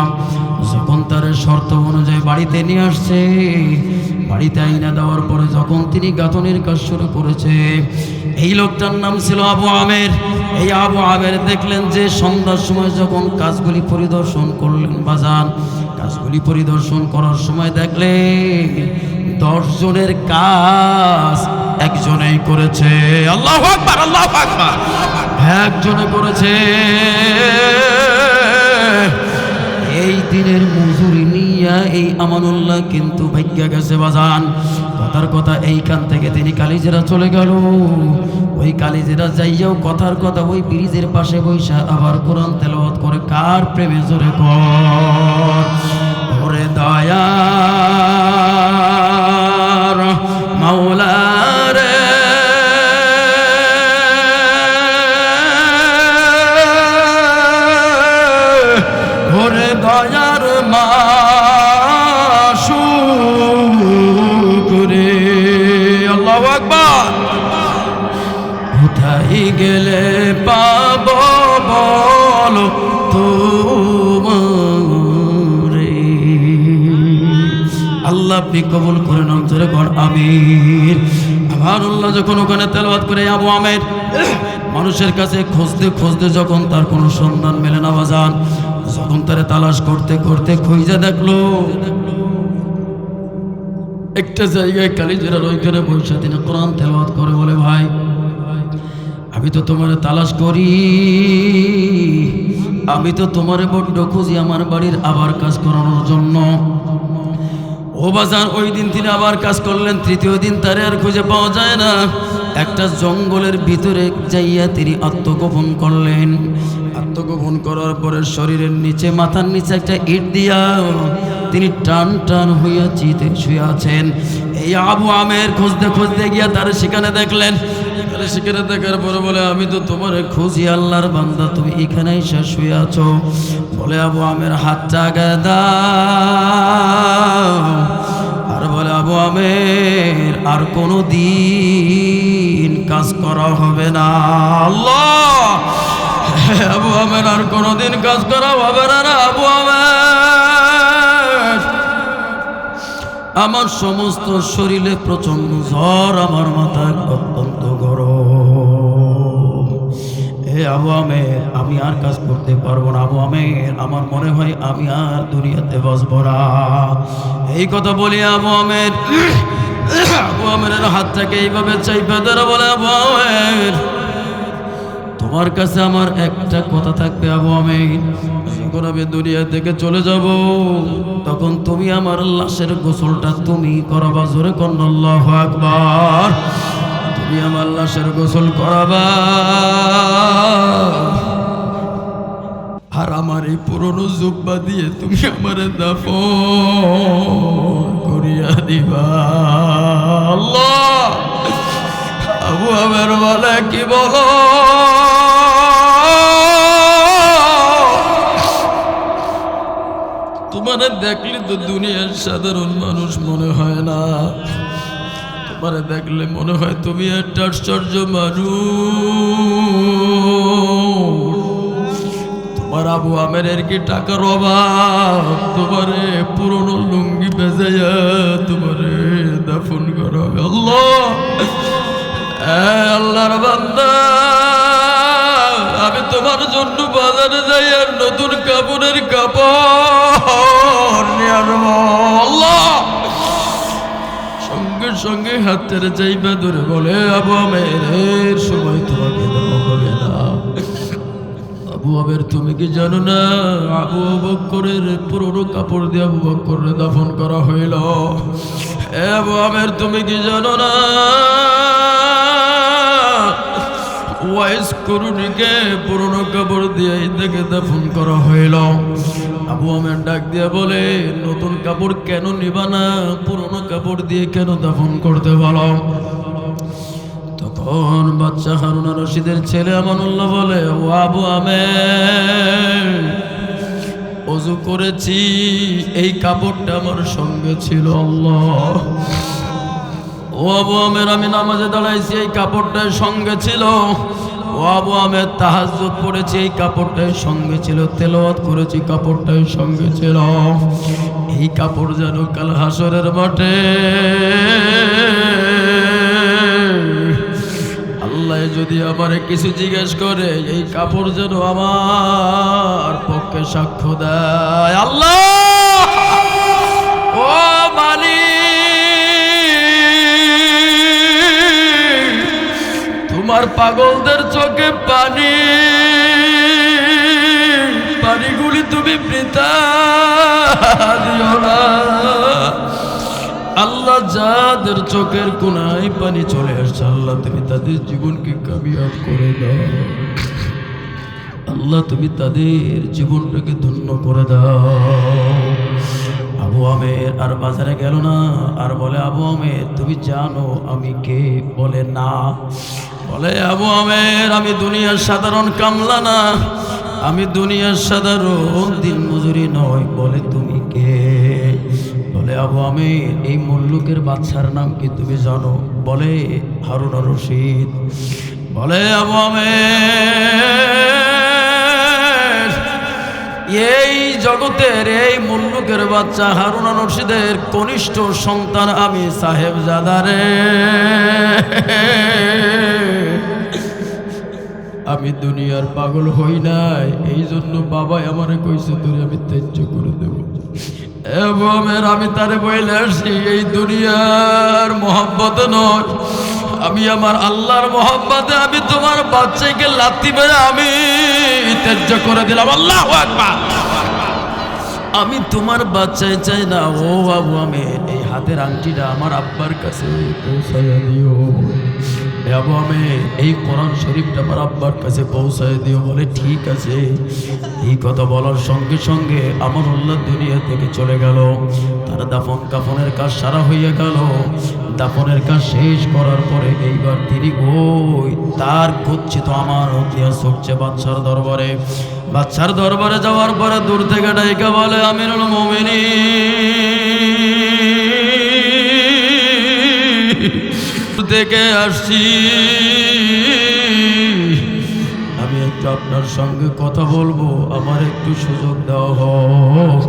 যখন তার শর্ত অনুযায়ী বাড়িতে নিয়ে আসছে, বাড়িতে আইনা দেওয়ার পরে যখন তিনি গাঁথনির কাজ শুরু করেছে, এই লোকটার নাম ছিল আবু আমের। এই আবু আমের দেখলেন যে সন্ধ্যার সময় যখন কাজগুলি পরিদর্শন করলেন বাজান, কাজগুলি পরিদর্শন করার সময় দেখলে 10 জনের কাজ একজনেই করেছে। আল্লাহু আকবার, আল্লাহু আকবার। একজনে করেছে। এই দিনের মজুরি নিয়ে এই আমানুল্লাহ কিন্তু ভাগ্যা গেছে বাজান। কথার কথা এইখান থেকে তিনি কালিজেরা চলে গেল। ওই কালিজেরা যাইয়াও কথার কথা ওই ব্রিজের পাশে বৈশা আবার কোরআন তেলাওয়াত করে। কার প্রেমে জোরে কর ওরে দয়ার মাওলা রে, ওরে দয়ার মাসুক রে। আল্লাহু আকবার। কোথায় গেলে পাবো বলো তোমারে? আল্লাহ আপনি কবুল করেন, অন্তরে কর আমিন। আমানুল্লাহ যখন ওখানে তেলাওয়াত করে আবু আমের মানুষের কাছে খুঁজতে খুঁজতে যখন তার কোনো সন্ধান মেলে না বাজান, যখন তারে তালাশ করতে করতে খুঁজে দেখলো একটা জায়গায় কালিজেরার ওইখানে বসে তিনি কোরআন তেলাওয়াত করে। বলে ভাই, আমি তো তোমারে তালাশ করি, আমি তো তোমারে বড্ড খুঁজি আমার বাড়ির আবার কাজ করানোর জন্য। ও বাজার, ওই দিন তিনি আবার কাজ করলেন। তৃতীয় দিন তারে আর খুঁজে পাওয়া যায় না। একটা জঙ্গলের ভিতরে যাইয়া তিনি আত্মগোপন করলেন। আত্মগোপন করার পরে শরীরের নিচে, মাথার নিচে একটা ইট দিয়া তিনি টান টান হইয়া চিতে শুয়ে আছেন। এই আবু আমের খুঁজতে খুঁজতে গিয়া তার সেখানে দেখলেন। তাহলে সেখানে দেখার পরে বলে, আমি তো তোমার খুঁজি আল্লাহর বান্দা, তুমি এখানে এসে শুয়ে আছো। বলে আবু আমের হাতটা আগায় দাও। আর বলে আবু আমের আর কোনো দিন কাজ করা হবে না। আল্লাহ, আবু আমের আর কোনোদিন কাজ করা হবে না। আবু আমের, আমার সমস্ত শরীরে প্রচন্ড জ্বর, আমার মাথায় অত্যন্ত গরম। হে আবু আমের, আমি আর কাজ করতে পারবো না। আবু আমের, আমার মনে হয় আমি আর দুনিয়াতে বাঁচবো না। এই কথা বলি আবু আমের হাতটাকে এইভাবে চাইপা ধরে বলে, আবু আমের, তোমার কাছে আমার একটা কথা থাকবে আবু আমের। যখন আমি দুনিয়া থেকে চলে যাব তখন তুমি আমার লাশের গোসলটা তুমি করাবা। জোরে কোন আল্লাহু আকবার। তুমি আমার লাশের গোসল করাবা আর আমার এই পুরনো জুব্বা দিয়ে তুমি আমার দাফন করিয়া দিবা। আল্লাহ, আবু আমের বলে, কি বলো? তোমারে দেখলে তো দুনিয়ার সাধারণ মানুষ মনে হয় না। তোমারে দেখলে মনে হয় তুমি একটা আশ্চর্য মানুষ। তোমার আবু আমের কি টাকার অভাব? তোমারে পুরনো লুঙ্গি বেজাইয়া তোমারে দাফন করা হবে। আল্লাহ, আল্লাহর বান্দা, আমি তোমার জন্য বাজারে যাই আর নতুন কাপড়ের কাপড় নিয়ে আসবো। আল্লাহ, সঙ্গে সঙ্গে হাতের চাইবা ধরে বলে, আবু আমের সময় তোমাকে দেওয়া হবে না। আবু আমের তুমি কি জানো না আবু বকরের পুরনো কাপড় দিয়ে আবু বকরে দাফন করা হইল। আবু আমের তুমি কি জানো না ওয়াইস করুণীকে পুরনো কাপড় দিয়ে ঈদকে দাফন করা হইল। আবু আমের ডাক দিয়ে বলে নতুন কাপড় কেন নিবা না, পুরনো কাপড় দিয়ে কেন দাফন করতে বলো? তখন বাচ্চা হারুন আর রশিদের ছেলে আমানুল্লাহ বলে ও আবু আমের ওযু করেছি, এই কাপড়টা আমার সঙ্গে ছিল আল্লাহ। ও আবু আমের আমি নামাজে দাঁড়াইছি, এই কাপড়টার সঙ্গে ছিল। ও আবু আমের তাহাজ্জুদ পড়েছি, এই কাপড়টার সঙ্গে ছিল। তেলাওয়াত করেছি, কাপড়টার সঙ্গে ছিল। এই কাপড় যেন কাল হাসরের মাঠে আল্লাহ যদি আমারে কিছু জিজ্ঞেস করে, এই কাপড় যেন আমার পক্ষে সাক্ষ্য দেয়। আল্লাহ ও মালিক, তোমার পাগলদের চোখে পানি, পানিগুলি তুমি বৃথা দিও না। আল্লাহ যাদের চোখের কোনায় পানি চলে আসছে আল্লাহ তুমি তাদের জীবনকে কামিয়াব করে দাও। আল্লাহ তুমি তাদের জীবনটাকে ধন্য করে দাও। আবু আমের আর বাজারে গেল না, আর বলে আবু আমের তুমি জানো আমি কে? বলে না। বলে আবু আমের আমি দুনিয়ার সাধারণ কামলা না, আমি দুনিয়ার সাধারণ দিন মজুরি নয়। বলে তুমি কে? বলে আবু আমের এই মুল্লুকের বাচ্চার নাম কি তুমি জানো? বলে হারুন আর রশিদ। বলে আবু আমের এই জগতের এই মুল্লুকের বাচ্চা হারুন আর রশিদের কনিষ্ঠ সন্তান আমি সাহেবজাদারে। আমি দুনিয়ার পাগল হই নাই, এই জন্য বাবা আমারে কইছে তোরে আমি ত্যায্য করে দেব। এবং আমি তারে বইলে আসি এই দুনিয়ার মহব্বত নয়, আমি আমার আল্লাহর মহব্বতে আমি তোমার বাচ্চাকে লাথি মেরে আমি ত্যায্য করে দিলাম। আল্লাহু আকবার। আমি তোমার বাচ্চাই চাই না। ও বাবু আমি এই হাতের আংটিটা আমার আব্বার কাছে পৌঁছাইয়া দিও। বাবু আমি এই কোরআন শরীফটা আমার আব্বার কাছে পৌঁছায় দিও। বলে ঠিক আছে। এই কথা বলার সঙ্গে সঙ্গে আমার আল্লাহ দুনিয়া থেকে চলে গেল। তার দাফন কাফনের কাজ সারা হইয়া গেল। দাফনের কাজ শেষ করার পরে এইবার তিনি ওই তার গচ্ছিত আমার হতিয়া ছুটছে বাচ্চার দরবারে। বাচ্চার দরবারে যাওয়ার পরে দূর থেকে ডাইকা বলে আমিরুল মুমিনিন থেকে আসছি, আমি একটু আপনার সঙ্গে কথা বলবো, আমার একটু সুযোগ দেওয়া হোক।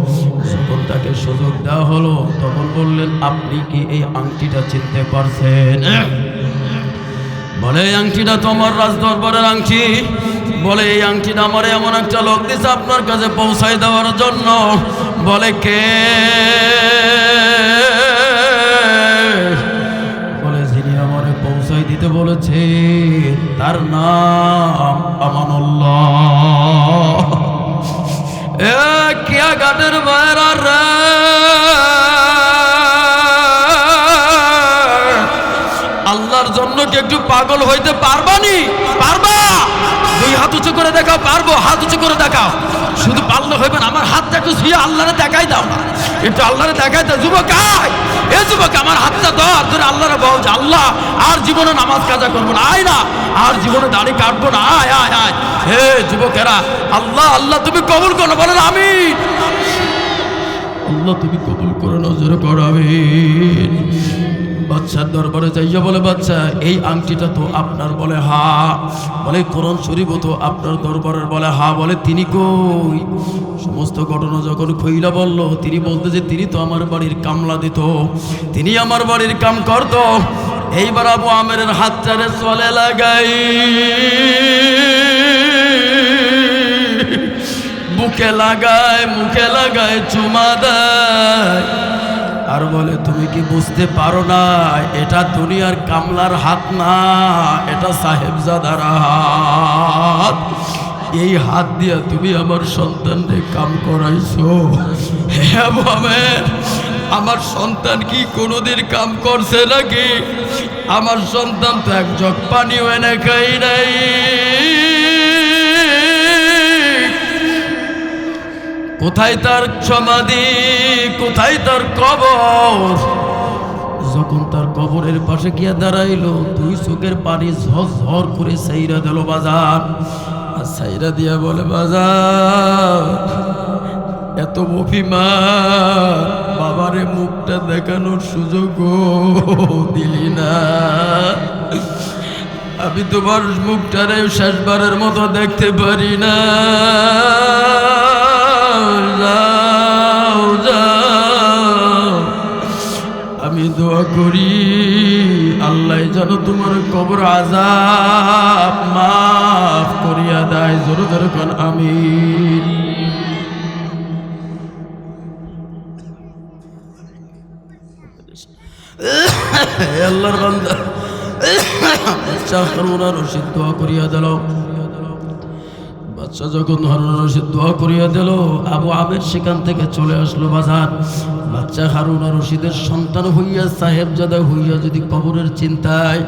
যখন তাকে সুযোগ দেওয়া হলো তখন বললেন আপনি কি এই আংটিটা চিনতে পারছেন? বলে এই আংটিটা তো আমার রাজদরবারের আংটি। বলে এই আংটিটা আমার এমন একটা লোক দিছে আপনার কাছে পৌঁছায় দেওয়ার জন্য। বলে কে? বলে যিনি আমারে পৌঁছায় দিতে বলেছে তার নাম আমানুল্লাহ। এ কিয়া ঘাটের বাইরা রে, আল্লাহর জন্য কি একটু পাগল হইতে পারবানি? পারবা? দুই হাত উঁচু করে দেখাও। পারবো? হাত উঁচু করে দেখাও। শুধু পারলে হইবে না, আমার হাতটা একটু ছুঁয়ে আল্লাহরে দেখাই দাও না, একটু আল্লাহরে দেখাই দাও। যুবক আয়, এ যুবক আমার হাতটা ধর, ধরে আল্লাহরে বল যে আল্লাহ আর জীবনে নামাজ কাজা করবো না, আয় না, আর জীবনে দাড়ি কাটবো না, আয় আয় আয়। হে যুবকেরা, আল্লাহ আল্লাহ তুমি কবুল করো, বলেন আমিন। আল্লাহ তুমি কবুল করে নজর করো, আমিন। বাচ্চার দরবারে যাইয়া বলে বাচ্চা এই আংটিটা তো আপনার? বলে হা। বলে কোরআন শরীফও তো আপনার দরবারের? বলে হা। বলে তিনি কই? সমস্ত ঘটনা যখন খইলা বলল তিনি বলতে যে তিনি তো আমার বাড়ির কামলা দিত, তিনি আমার বাড়ির কাম করত। এইবার আবু আমেরের হাতটারে চলে লাগাই বুকে লাগায়, মুখে লাগায়, চুমা দেয় আর বলে তুমি কি বুঝতে পারো না এটা দুনিয়ার কামলার হাত না, এটা সাহেবজাদার হাত। এই হাত দিয়া তুমি আমার সন্তানকে কাম করাইছো। হ্যাঁ মোমেন, আমার সন্তান কি কোনোদিন কাম করছে নাকি? আমার সন্তান তো এক জগ পানিও এনে খাই নাই। কোথায় তার সমাধি, কোথায় তার কবর? যখন তার কবরের পাশে গিয়া দাঁড়াইলো, দুই চোখের পানি ঝরঝর করে সাইরা দিল বাজার। আর সাইরা দিয়া বলে, বাজার এত অভিমান, বাবারে মুখটা দেখানোর সুযোগ দিলি না। আমি তোমার মুখটারে শেষবারের মতো দেখতে পারি না। যাও যাও, আমি দোয়া করি আল্লাহ যেন তোমার কবর আযাব মাফ করিয়া দেয়। জোরে জোরে কোন আমিন। আল্লাহর বান্দা বাচ্চা হারুন আর রশিদ দোয়া করিয়া দিল। বাচ্চা যখন হারুন আর রশিদ দোয়া করিয়া দিল, আবু আমের সেখান থেকে চলে আসলো বাজার। বাচ্চা হারুন আর রশিদের সন্তান হইয়া, সাহেবজাদা হইয়া যদি কবরের চিন্তায়,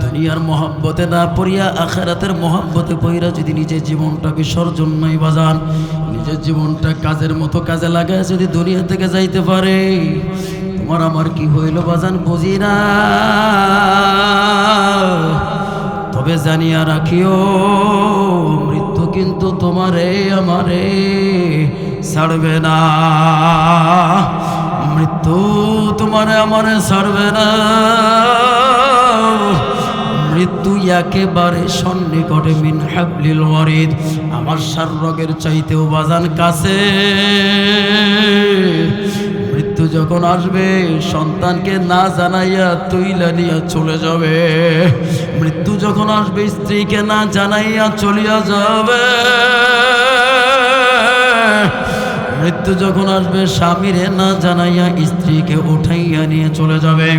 দুনিয়ার মহব্বতে না পড়িয়া আখিরাতের মহব্বতে পড়িয়া যদি নিজের জীবনটা বিসর্জন নাই বাজান, নিজের জীবনটা কাজের মতো কাজে লাগায় যদি দুনিয়া থেকে যাইতে পারে, তোমার আমার কি হইল বাজান বুঝি না। তবে জানিয়া রাখিও, মৃত্যু কিন্তু তোমারে আমারে ছাড়বে না। মৃত্যু তোমারে আমারে ছাড়বে না। মৃত্যু একেবারে সন্নিকটে, মিন হাবলিল ওয়ারিদ, আমার শাররগের চাইতেও বাজান কাছে। মৃত্যু যখন আসবে, সন্তানকে না জানাইয়া তুইলা নিয়া চলে যাবে। মৃত্যু যখন আসবে, স্ত্রীকে না জানাইয়া চলিয়া যাবে। মৃত্যু যখন আসবে, স্বামীরে না জানাইয়া স্ত্রীকে উঠাইয়া নিয়ে চলে যাবে।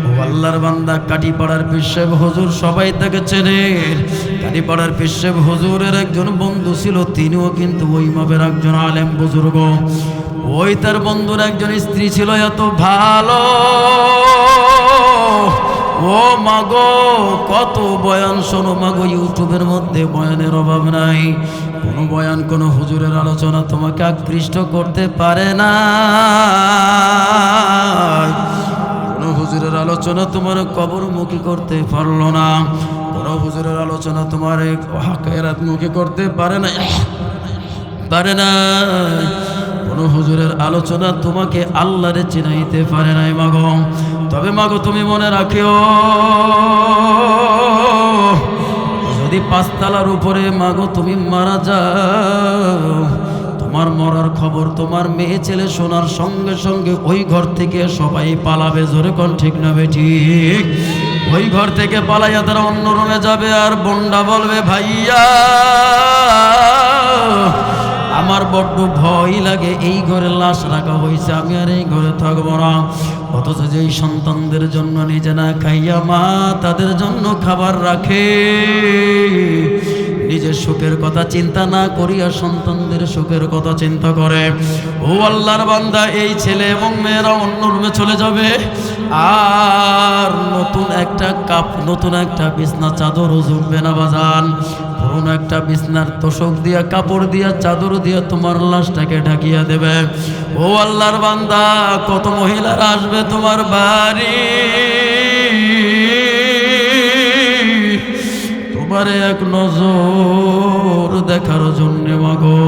ও আল্লাহর বান্দা, কাটিপাড়ার পিসেব হুজুর সবাই তাকে চেনেন। কাটিপাড়ার পিসেব হুজুরের একজন বন্ধু ছিল, তিনিও কিন্তু ওই মাপের একজন আলেম বুজুর্গ। ওই তার বন্ধুর একজন স্ত্রী ছিল এত ভালো, ও মাগো কত বয়ান শোনো মাগো, ইউটিউবের মধ্যে বয়ানের অভাব নাই। কোনো বয়ান, কোনো হুজুরের আলোচনা তোমাকে আকৃষ্ট করতে পারে না। কোনো হুজুরের আলোচনা তোমার কবরমুখী করতে পারলো না। কোনো হুজুরের আলোচনা তোমার আখিরাতমুখী করতে পারে না, পারে না। কোনো হুজুরের আলোচনা তোমাকে আল্লাহরে চিনাইতে পারে নাই মাগো। তবে মাগো তুমি মনে রাখিও, যদি পাঁচতলার উপরে মাগো তুমি মারা যাও, তোমার মরার খবর তোমার মেয়ে ছেলে শোনার সঙ্গে সঙ্গে ওই ঘর থেকে সবাই পালাবে। জোরে কোন ঠিক না বেঠিক? ওই ঘর থেকে পালাইয়া তারা অন্য রুমে যাবে। আর বন্ডা বলবে, ভাইয়া আমার বড্ড ভয় লাগে, এই ঘরে লাশ রাখা হয়েছে, আমি আর এই ঘরে থাকবো না। অথচ যেই সন্তানদের জন্য নিজে না খাইয়া মা তাদের জন্য খাবার রাখে, নিজের সুখের কথা চিন্তা না করিয়া সন্তানদের সুখের কথা চিন্তা করে। ও আল্লাহর বান্দা, এই ছেলে এবং মেয়েরা অন্য রুমে চলে যাবে। আর নতুন একটা বিছনা চাদরও জুটবে না বাজান। পুরনো একটা বিছনার তোষক দিয়া, কাপড় দিয়া, চাদর দিয়া তোমার লাশটাকে ঢাকিয়া দেবে। ও আল্লাহর বান্দা, কত মহিলারা আসবে তোমার বাড়ি, তোমারে এক নজর দেখার জন্য মাগো।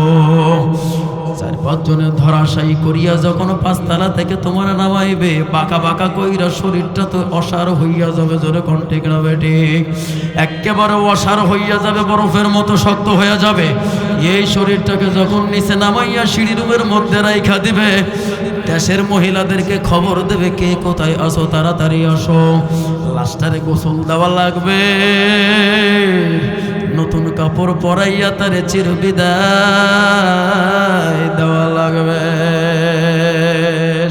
4-5 জনের ধরাশায়ী করিয়া যখন 5 তলা থেকে তোমার নামাইবে, বাঁকা বাঁকা কইরা শরীরটা তো অসার হইয়া যাবে। জোরে কোন ঠিক না বেঠিক? একেবারে অসার হইয়া যাবে, বরফের মতো শক্ত হইয়া যাবে। এই শরীরটাকে যখন নিচে নামাইয়া সিঁড়ি রুমের মধ্যে রাইখা দিবে, দেশের মহিলাদেরকে খবর দেবে, কে কোথায় আসো, তাড়াতাড়ি আসো, লাশটারে গোসল দেওয়া লাগবে, নতুন কাপড় পরাইয়া তারে চির বিদায় দেওয়া লাগবে।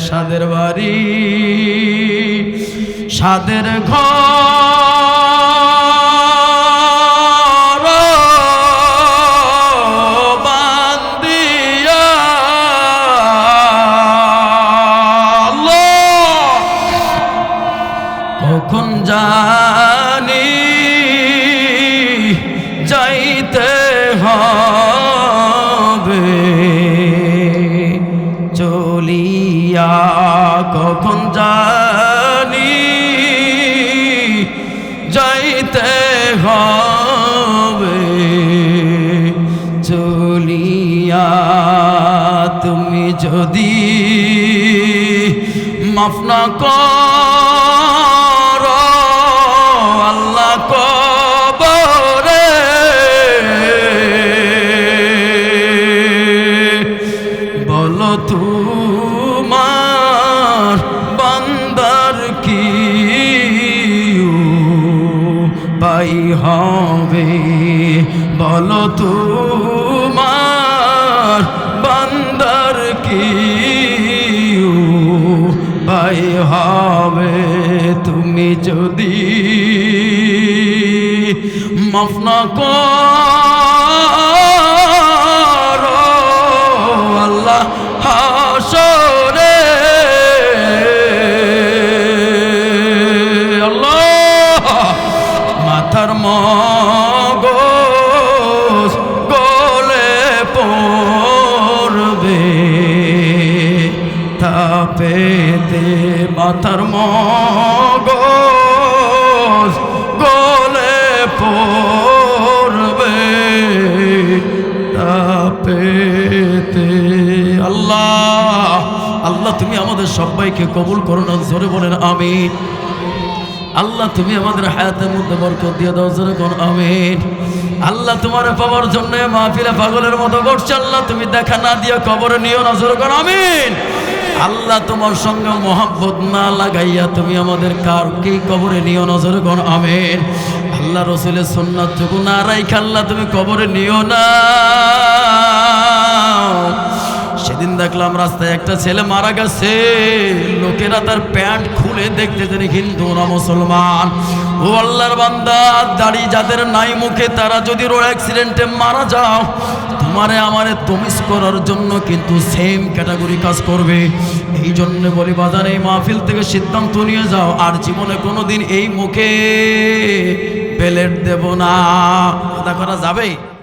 সাদের বাড়ি, সাদের ঘর, জানি যাইতে হবে চলিয়া কখন জানি যাইতে হবে চলিয়া তুমি যদি মাফ না করো আল্লাহ কবরে বলো তোমার বান্দার কি পাই হবে বলো তোমার বান্দার কি পাই হবে তুমি যদি মাফ না করো আল্লাহ হাসরে আল্লাহ মাথার মগজ গলে পড়বে তাপেতে মাথার মগজ গলে পড়বে তাপেতে আল্লাহ আল্লাহ তুমি আমাদের সবাইকে কবুল করো না জোরে বলেন আমিন আল্লাহ তুমি আমাদের হায়াতের মধ্যে বরকত দিয়ে দাও জোরে কোন আমিন আল্লাহ তোমার পাওয়ার জন্য মাহফিলে পাগলের মতো করছে আল্লাহ তুমি দেখা না দিয়ে কবরে নিও না জোরে কোন আমিন আল্লাহ তোমার সঙ্গে মোহাব্বত না লাগাইয়া তুমি আমাদের কারকে কবরে নিও না জোরে কোন আমিন আল্লাহ রসুলের সুন্নাত যখন না রাইখা আল্লাহ তুমি কবরে নিও না সেদিন দেখলাম রাস্তায় একটা ছেলে মারা গেছে লোকেরা তার প্যান্ট খুলে দেখতেছে হিন্দু না মুসলমান ও আল্লাহর বান্দা দাড়ি যাদের নাই মুখে তারা যদি রোড অ্যাক্সিডেন্টে মারা যাও তোমারে আমারে তমিজ করার জন্য কিন্তু সেম ক্যাটাগরি কাজ করবে এই জন্য বলি বাজার এই মাহফিল থেকে সিদ্ধান্ত নিয়ে যাও আর জীবনে কোনোদিন এই মুখে বেলেট দেব না কথা করা যাবে